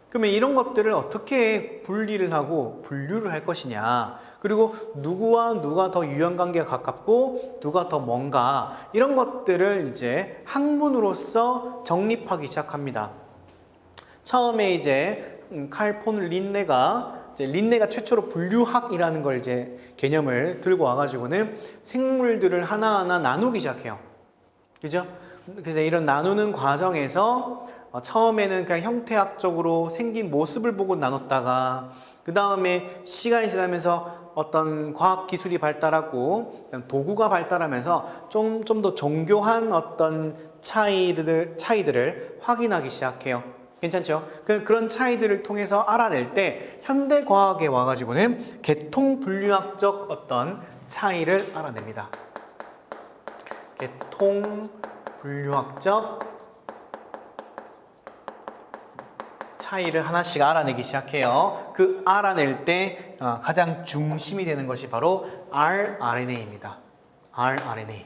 그러면 이런 것들을 어떻게 분리를 하고 분류를 할 것이냐, 그리고 누구와 누가 더 유연관계가 가깝고 누가 더 먼가, 이런 것들을 이제 학문으로서 정립하기 시작합니다. 처음에 이제 칼 폰 린네가 최초로 분류학이라는 걸 이제 개념을 들고 와가지고는 생물들을 하나하나 나누기 시작해요. 그죠? 그래서 이런 나누는 과정에서 처음에는 그냥 형태학적으로 생긴 모습을 보고 나눴다가, 그 다음에 시간이 지나면서 어떤 과학 기술이 발달하고 도구가 발달하면서 좀 더 정교한 어떤 차이들을 확인하기 시작해요. 괜찮죠? 그런 차이들을 통해서 알아낼 때 현대과학에 와가지고는 계통분류학적 어떤 차이를 알아냅니다. 계통분류학적 차이를 하나씩 알아내기 시작해요. 그 알아낼 때 가장 중심이 되는 것이 바로 rRNA입니다. rRNA.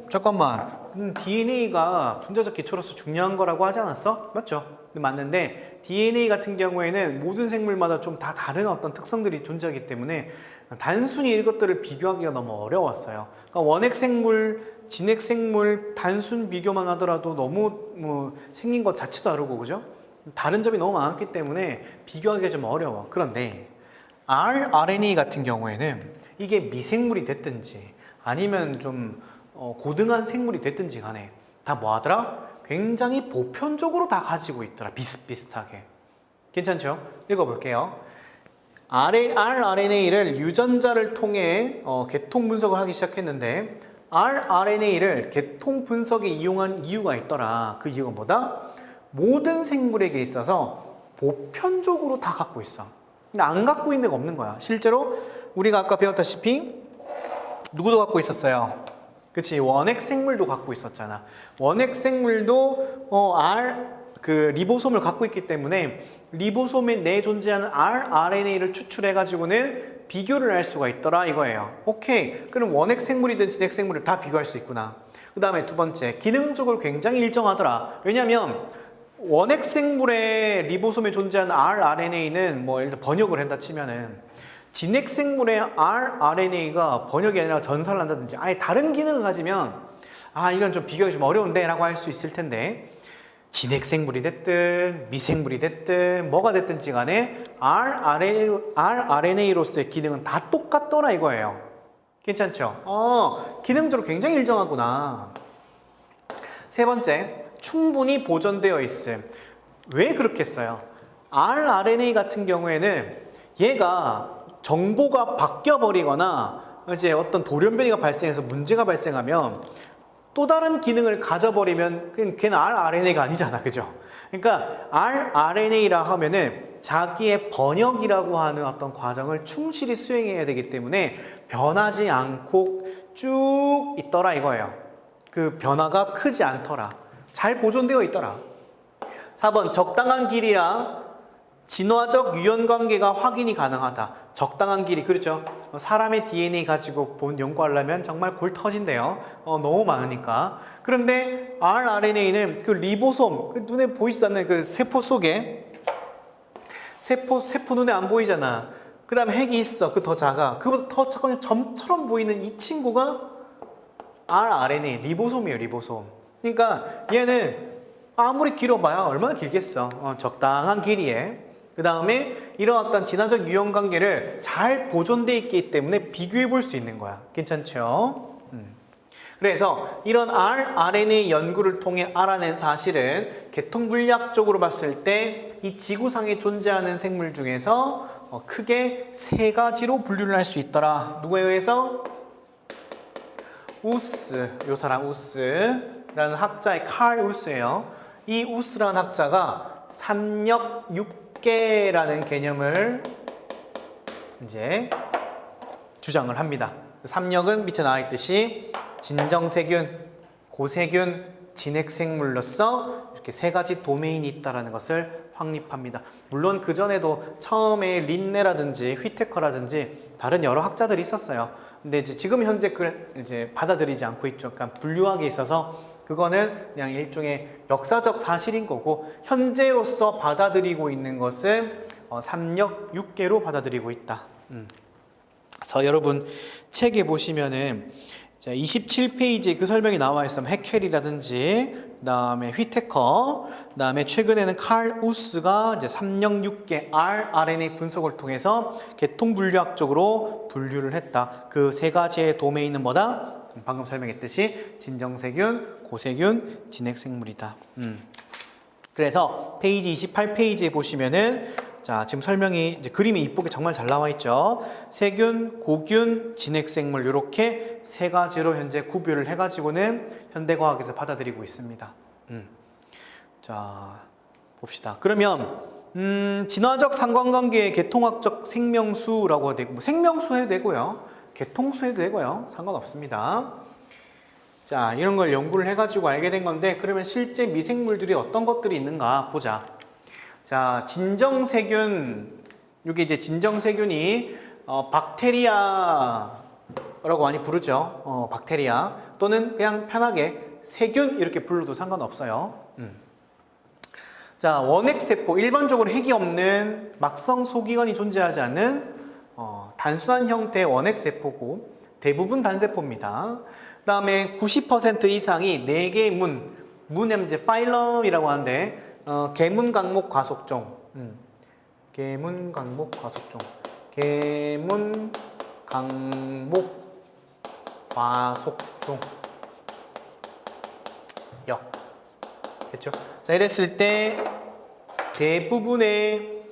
잠깐만. DNA가 분자적 기초로서 중요한 거라고 하지 않았어? 맞죠? 맞는데 DNA 같은 경우에는 모든 생물마다 좀 다 다른 어떤 특성들이 존재하기 때문에 단순히 이것들을 비교하기가 너무 어려웠어요. 그러니까 원핵생물, 진핵생물 단순 비교만 하더라도 너무 생긴 것 자체도 다르고, 그죠? 다른 점이 너무 많았기 때문에 비교하기가 좀 어려워. 그런데 rRNA 같은 경우에는 이게 미생물이 됐든지 아니면 좀 고등한 생물이 됐든지 간에 다 뭐 하더라? 굉장히 보편적으로 다 가지고 있더라. 비슷비슷하게. 괜찮죠? 읽어볼게요. rRNA를 유전자를 통해 계통 분석을 하기 시작했는데, rRNA를 계통 분석에 이용한 이유가 있더라. 그 이유가 뭐다? 모든 생물에게 있어서 보편적으로 다 갖고 있어. 근데 안 갖고 있는 데가 없는 거야. 실제로 우리가 아까 배웠다시피 누구도 갖고 있었어요? 그치, 원핵 생물도 갖고 있었잖아. 원핵 생물도 리보솜을 갖고 있기 때문에 리보솜에 내 존재하는 rRNA를 추출해 가지고는 비교를 할 수가 있더라 이거예요. 오케이, 그럼 원핵 생물이든 진핵 생물을 다 비교할 수 있구나. 그 다음에 두 번째, 기능적으로 굉장히 일정하더라. 왜냐면 원핵 생물의 리보솜에 존재하는 rRNA는 뭐 예를 들어 번역을 한다 치면은, 진핵 생물의 rRNA가 번역이 아니라 전사를 한다든지 아예 다른 기능을 가지면 이건 좀 비교하기 좀 어려운데 라고 할 수 있을 텐데, 진핵 생물이 됐든 미생물이 됐든 뭐가 됐든지 간에 rRNA로서의 기능은 다 똑같더라 이거예요. 괜찮죠? 기능적으로 굉장히 일정하구나. 세 번째, 충분히 보존되어 있음. 왜 그렇게 써요? rRNA 같은 경우에는 얘가 정보가 바뀌어 버리거나 이제 어떤 돌연변이가 발생해서 문제가 발생하면 또 다른 기능을 가져버리면 걔는 rRNA가 아니잖아, 그죠? 그러니까 rRNA라 하면은 자기의 번역이라고 하는 어떤 과정을 충실히 수행해야 되기 때문에 변하지 않고 쭉 있더라 이거예요. 그 변화가 크지 않더라. 잘 보존되어 있더라. 4번, 적당한 길이라 진화적 유연관계가 확인이 가능하다. 적당한 길이, 그렇죠? 사람의 DNA 가지고 연구하려면 정말 골 터진대요. 너무 많으니까. 그런데 rRNA는 그 리보솜, 그 눈에 보이지도 않는 그 세포 속에 세포 눈에 안 보이잖아. 그 다음에 핵이 있어. 그 더 작아. 그보다 더 작은 점처럼 보이는 이 친구가 rRNA, 리보솜이에요, 리보솜. 그러니까 얘는 아무리 길어봐야 얼마나 길겠어. 적당한 길이에. 그 다음에 이런 어떤 진화적 유연관계를 잘 보존되어 있기 때문에 비교해 볼 수 있는 거야. 괜찮죠? 그래서 이런 rRNA 연구를 통해 알아낸 사실은 계통물리학적으로 봤을 때 이 지구상에 존재하는 생물 중에서 크게 세 가지로 분류를 할 수 있더라. 누구에 의해서? 우스, 요 사람 우스라는 학자의 칼 우스예요. 이 우스라는 학자가 삼력 6개라는 개념을 이제 주장을 합니다. 삼력은 밑에 나와 있듯이 진정세균, 고세균, 진핵생물로서 이렇게 세 가지 도메인이 있다는 것을 확립합니다. 물론 그 전에도 처음에 린네라든지 휘테커라든지 다른 여러 학자들이 있었어요. 근데 이제 지금 현재 그걸 이제 받아들이지 않고 있죠. 그러니까 분류학에 있어서 그거는 그냥 일종의 역사적 사실인 거고 현재로서 받아들이고 있는 것은 삼력 6개로 받아들이고 있다. 그래서 여러분 책에 보시면은 27페이지에 그 설명이 나와 있으면 헤켈이라든지 그다음에 휘테커, 그다음에 최근에는 칼 우스가 이제 삼력 6개 rRNA 분석을 통해서 계통 분류학적으로 분류를 했다. 그 세 가지의 도메인은 뭐다? 방금 설명했듯이 진정세균, 고세균, 진핵생물이다. 그래서 페이지 28페이지에 보시면은 자, 지금 설명이 이제 그림이 이쁘게 정말 잘 나와 있죠. 세균, 고균, 진핵생물 이렇게 세 가지로 현재 구별을 해가지고는 현대과학에서 받아들이고 있습니다. 자, 봅시다. 그러면 진화적 상관관계의 계통학적 생명수라고 해도 되고 뭐 생명수 해도 되고요. 계통수 해도 되고요. 상관없습니다. 자, 이런 걸 연구를 해가지고 알게 된 건데 그러면 실제 미생물들이 어떤 것들이 있는가 보자. 자, 진정세균, 이게 이제 진정세균이 박테리아라고 많이 부르죠. 박테리아 또는 그냥 편하게 세균 이렇게 불러도 상관없어요. 자, 원핵세포, 일반적으로 핵이 없는 막성 소기관이 존재하지 않는 단순한 형태의 원핵세포고 대부분 단세포입니다. 그 다음에 90% 이상이 4개의 문은 이제 파일럼이라고 하는데 계문 강목 과속종, 계문 강목 과속종, 계문 강목 과속종 역 됐죠? 자, 이랬을 때 대부분의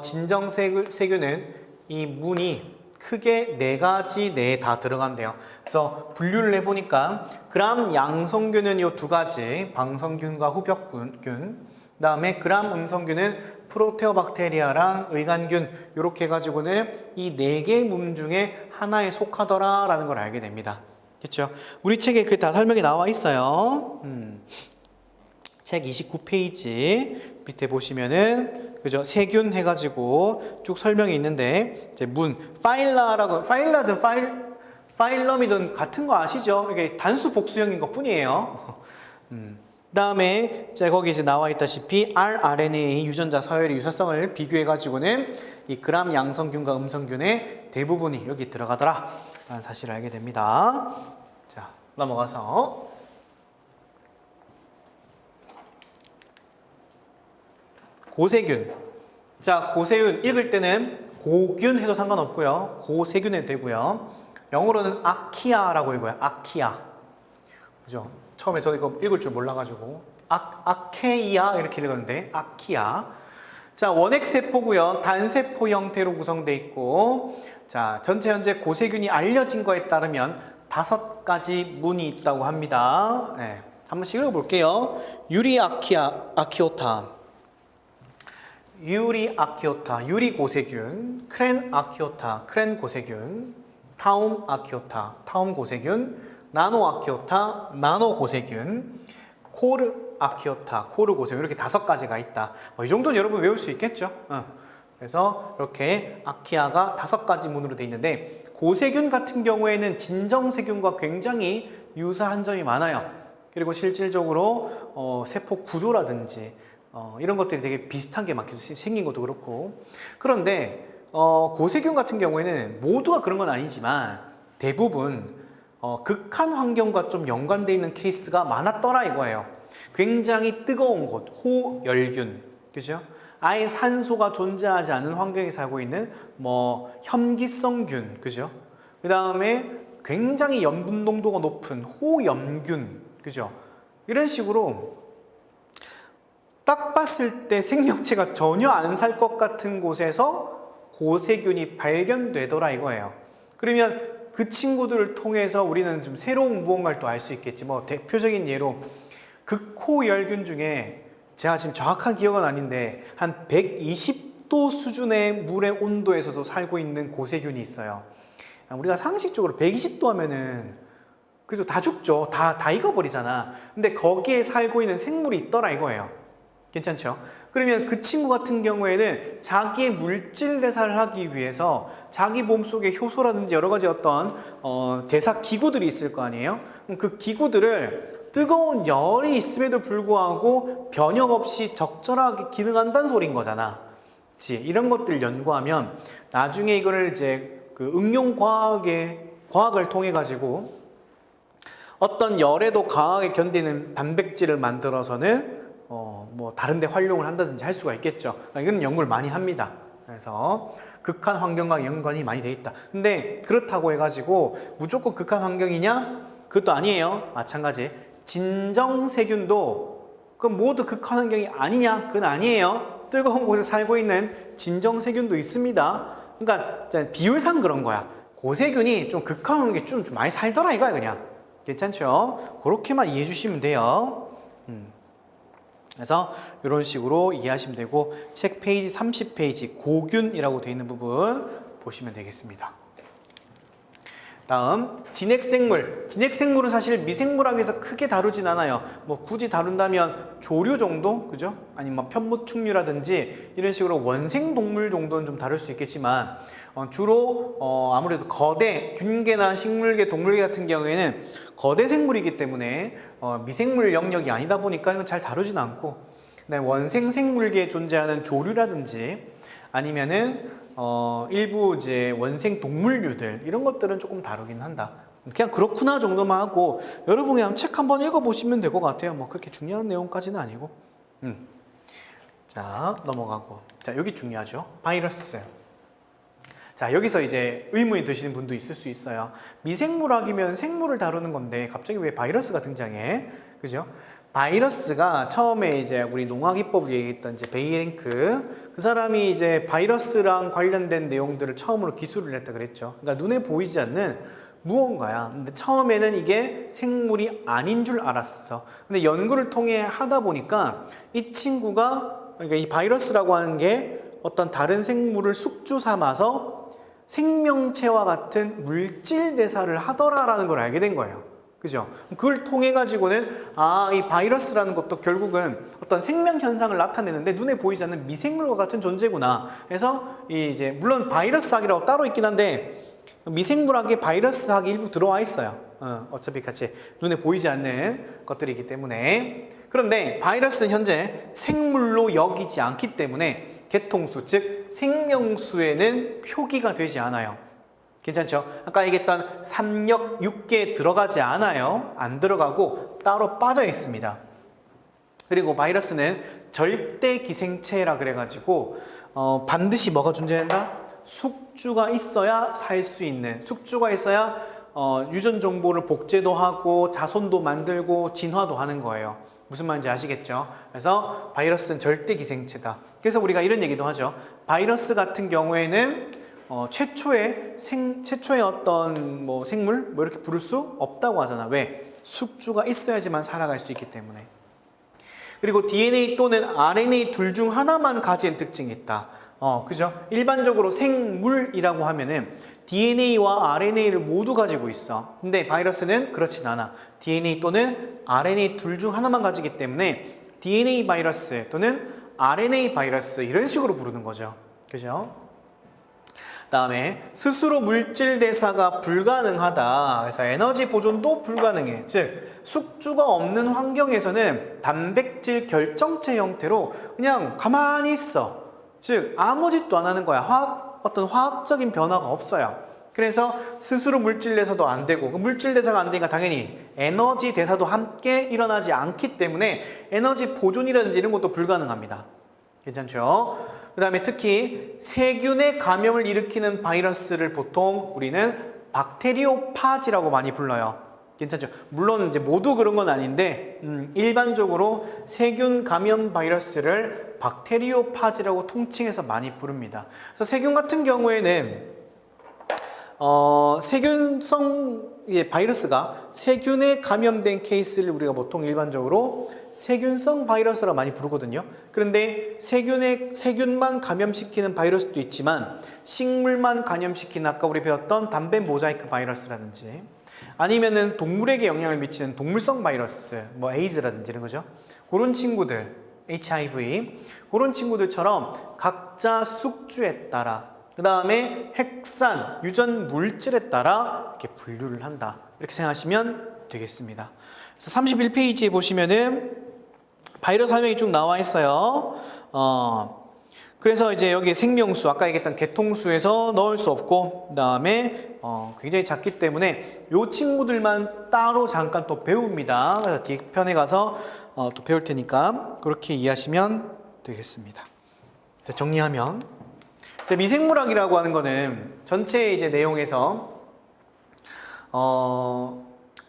진정세균은 이 문이 크게 4가지 내에 다 들어간대요. 그래서 분류를 해보니까 그람 양성균은 이 2가지, 방성균과 후벽균, 그 다음에 그람 음성균은 프로테오박테리아랑 의간균 이렇게 해가지고는 이 4개의 문 중에 하나에 속하더라 라는 걸 알게 됩니다. 그렇죠? 우리 책에 그 다 설명이 나와 있어요. 책 29페이지 밑에 보시면은 그죠? 세균 해가지고 쭉 설명이 있는데 이제 문, 파일라라고 파일라든 파일럼이든 같은 거 아시죠? 이게 단수 복수형인 것 뿐이에요. 다음에 거기 이제 나와 있다시피 rRNA 유전자 서열의 유사성을 비교해 가지고는 이 그람 양성균과 음성균의 대부분이 여기 들어가더라 라는 사실을 알게 됩니다. 자, 넘어가서 고세균. 자, 고세균 읽을 때는 고균 해도 상관없고요. 고세균 해도 되고요. 영어로는 아키아라고 읽어요. 아키아. 그죠? 처음에 저도 이거 읽을 줄 몰라가지고 아케이아 이렇게 읽었는데 아키아. 자, 원핵세포고요. 단세포 형태로 구성되어 있고, 자, 전체 현재 고세균이 알려진 거에 따르면 5가지 문이 있다고 합니다. 네, 한 번씩 읽어볼게요. 유리아키오타, 유리 고세균, 크렌아키오타, 크렌 고세균, 타움아키오타, 타움 고세균, 나노아키오타, 나노 고세균, 코르아키오타, 코르 고세균, 이렇게 5가지가 있다. 이 정도는 여러분 외울 수 있겠죠? 그래서 이렇게 아키아가 5가지 문으로 되어 있는데, 고세균 같은 경우에는 진정세균과 굉장히 유사한 점이 많아요. 그리고 실질적으로 세포 구조라든지 이런 것들이 되게 비슷한 게 많기도, 생긴 것도 그렇고. 그런데 고세균 같은 경우에는 모두가 그런 건 아니지만 대부분 극한 환경과 좀 연관되어 있는 케이스가 많았더라 이거예요. 굉장히 뜨거운 곳, 호열균, 그죠? 아예 산소가 존재하지 않은 환경에 살고 있는 뭐 혐기성균, 그죠? 그 다음에 굉장히 염분 농도가 높은 호염균, 그죠? 이런 식으로 딱 봤을 때 생명체가 전혀 안 살 것 같은 곳에서 고세균이 발견되더라 이거예요. 그러면 그 친구들을 통해서 우리는 좀 새로운 무언가를 또 알 수 있겠지. 뭐 대표적인 예로 극호열균 중에 제가 지금 정확한 기억은 아닌데 한 120도 수준의 물의 온도에서도 살고 있는 고세균이 있어요. 우리가 상식적으로 120도 하면은 그죠, 다 죽죠. 다 익어버리잖아. 근데 거기에 살고 있는 생물이 있더라 이거예요. 괜찮죠? 그러면 그 친구 같은 경우에는 자기의 물질 대사를 하기 위해서 자기 몸속에 효소라든지 여러 가지 어떤 대사 기구들이 있을 거 아니에요? 그 기구들을 뜨거운 열이 있음에도 불구하고 변형 없이 적절하게 기능한다는 소리인 거잖아. 그치? 이런 것들 연구하면 나중에 이거를 이제 그 응용 과학을 통해 가지고 어떤 열에도 강하게 견디는 단백질을 만들어서는 뭐 다른 데 활용을 한다든지 할 수가 있겠죠. 이런 연구를 많이 합니다. 그래서 극한 환경과 연관이 많이 돼 있다. 근데 그렇다고 해가지고 무조건 극한 환경이냐? 그것도 아니에요. 마찬가지. 진정세균도 그건 모두 극한 환경이 아니냐? 그건 아니에요. 뜨거운 곳에 살고 있는 진정세균도 있습니다. 그러니까 비율상 그런 거야. 고세균이 좀 극한 환경에 좀 많이 살더라 이거야 그냥. 괜찮죠? 그렇게만 이해해 주시면 돼요. 그래서 이런 식으로 이해하시면 되고, 책 페이지 30페이지 고균이라고 되어 있는 부분 보시면 되겠습니다. 다음 진핵생물. 진핵생물은 사실 미생물학에서 크게 다루진 않아요. 뭐 굳이 다룬다면 조류 정도, 그죠? 아니면 편무충류라든지 이런 식으로 원생동물 정도는 좀 다룰 수 있겠지만 주로 아무래도 거대 균계나 식물계, 동물계 같은 경우에는 거대 생물이기 때문에 미생물 영역이 아니다 보니까 이건 잘 다루진 않고, 원생 생물계에 존재하는 조류라든지 아니면은 일부 이제 원생 동물류들 이런 것들은 조금 다루긴 한다. 그냥 그렇구나 정도만 하고 여러분 그냥 책 한번 읽어보시면 될 것 같아요. 뭐 그렇게 중요한 내용까지는 아니고. 자, 넘어가고. 자, 여기 중요하죠. 바이러스. 자, 여기서 이제 의문이 드시는 분도 있을 수 있어요. 미생물학이면 생물을 다루는 건데 갑자기 왜 바이러스가 등장해? 그죠? 바이러스가 처음에 이제 우리 농학기법을 얘기했던 이제 베이랭크, 그 사람이 이제 바이러스랑 관련된 내용들을 처음으로 기술을 했다 그랬죠. 그러니까 눈에 보이지 않는 무언가야. 근데 처음에는 이게 생물이 아닌 줄 알았어. 근데 연구를 통해 하다 보니까 이 친구가, 그러니까 이 바이러스라고 하는 게 어떤 다른 생물을 숙주 삼아서 생명체와 같은 물질 대사를 하더라라는 걸 알게 된 거예요. 그죠? 그걸 통해 가지고는 이 바이러스라는 것도 결국은 어떤 생명 현상을 나타내는데 눈에 보이지 않는 미생물과 같은 존재구나. 그래서 이제 물론 바이러스학이라고 따로 있긴 한데 미생물학에 바이러스학이 일부 들어와 있어요. 어차피 같이 눈에 보이지 않는 것들이기 때문에. 그런데 바이러스는 현재 생물로 여기지 않기 때문에 개통수, 즉 생명수에는 표기가 되지 않아요. 괜찮죠? 아까 얘기했던 3역 6개에 들어가지 않아요. 안 들어가고 따로 빠져 있습니다. 그리고 바이러스는 절대 기생체라 그래가지고 반드시 뭐가 존재한다? 숙주가 있어야 살 수 있는, 숙주가 있어야 유전 정보를 복제도 하고 자손도 만들고 진화도 하는 거예요. 무슨 말인지 아시겠죠? 그래서 바이러스는 절대 기생체다. 그래서 우리가 이런 얘기도 하죠. 바이러스 같은 경우에는 최초의 어떤 뭐 생물 뭐 이렇게 부를 수 없다고 하잖아. 왜? 숙주가 있어야지만 살아갈 수 있기 때문에. 그리고 DNA 또는 RNA 둘 중 하나만 가진 특징이 있다. 그죠? 일반적으로 생물이라고 하면은 DNA와 RNA를 모두 가지고 있어. 근데 바이러스는 그렇진 않아. DNA 또는 RNA 둘 중 하나만 가지기 때문에 DNA 바이러스 또는 RNA 바이러스 이런 식으로 부르는 거죠. 그죠? 다음에 스스로 물질 대사가 불가능하다. 그래서 에너지 보존도 불가능해. 즉 숙주가 없는 환경에서는 단백질 결정체 형태로 그냥 가만히 있어. 즉 아무 짓도 안 하는 거야. 어떤 화학적인 변화가 없어요. 그래서 스스로 물질 대사도 안 되고, 그 물질 대사가 안 되니까 당연히 에너지 대사도 함께 일어나지 않기 때문에 에너지 보존이라든지 이런 것도 불가능합니다. 괜찮죠? 그 다음에 특히 세균의 감염을 일으키는 바이러스를 보통 우리는 박테리오파지라고 많이 불러요. 괜찮죠? 물론 이제 모두 그런 건 아닌데 일반적으로 세균 감염 바이러스를 박테리오파지라고 통칭해서 많이 부릅니다. 그래서 세균 같은 경우에는 세균성 바이러스가 세균에 감염된 케이스를 우리가 보통 일반적으로 세균성 바이러스라 많이 부르거든요. 그런데 세균만 감염시키는 바이러스도 있지만 식물만 감염시키는 아까 우리 배웠던 담배 모자이크 바이러스라든지 아니면은 동물에게 영향을 미치는 동물성 바이러스, 뭐 에이즈라든지 이런 거죠. 그런 친구들, HIV, 그런 친구들처럼 각자 숙주에 따라 그 다음에 핵산, 유전 물질에 따라 이렇게 분류를 한다. 이렇게 생각하시면 되겠습니다. 그래서 31페이지에 보시면은 바이러스 설명이 쭉 나와 있어요. 그래서 이제 여기 생명수, 아까 얘기했던 개통수에서 넣을 수 없고, 그 다음에 굉장히 작기 때문에 이 친구들만 따로 잠깐 또 배웁니다. 그래서 뒤편에 가서 또 배울 테니까 그렇게 이해하시면 되겠습니다. 그래서 정리하면 미생물학이라고 하는 거는 전체 이제 내용에서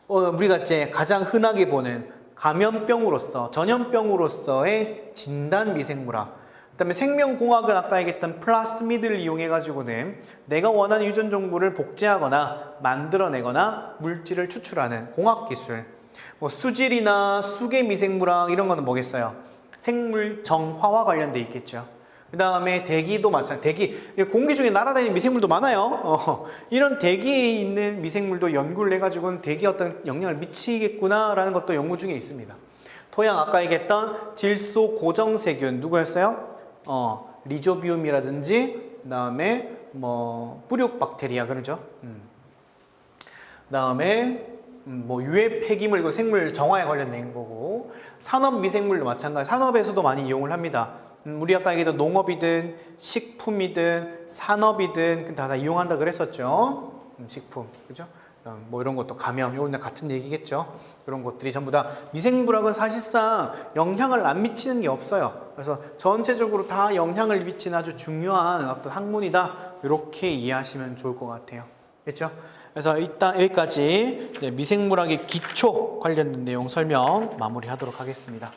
우리가 이제 가장 흔하게 보는 감염병으로서 전염병으로서의 진단 미생물학. 그다음에 생명공학은 아까 얘기했던 플라스미드를 이용해 가지고는 내가 원하는 유전 정보를 복제하거나 만들어내거나 물질을 추출하는 공학 기술. 뭐 수질이나 수계 미생물학 이런 거는 뭐겠어요? 생물 정화와 관련돼 있겠죠. 그 다음에 대기도 마찬가지. 대기, 공기 중에 날아다니는 미생물도 많아요. 이런 대기에 있는 미생물도 연구를 해가지고는 대기에 어떤 영향을 미치겠구나라는 것도 연구 중에 있습니다. 토양 아까 얘기했던 질소 고정세균 누구였어요? 리조비움이라든지 그 다음에 뭐 뿌리옥박테리아 그러죠. 그 다음에 뭐 유해 폐기물 이거 생물 정화에 관련된 거고 산업 미생물도 마찬가지. 산업에서도 많이 이용을 합니다. 우리 아까 얘기했던 농업이든 식품이든 산업이든 다 이용한다 그랬었죠. 식품, 그죠? 뭐 이런 것도 감염, 이건 같은 얘기겠죠. 이런 것들이 전부 다 미생물학은 사실상 영향을 안 미치는 게 없어요. 그래서 전체적으로 다 영향을 미치는 아주 중요한 어떤 학문이다. 이렇게 이해하시면 좋을 것 같아요. 그렇죠? 그래서 일단 여기까지 미생물학의 기초 관련된 내용 설명 마무리하도록 하겠습니다.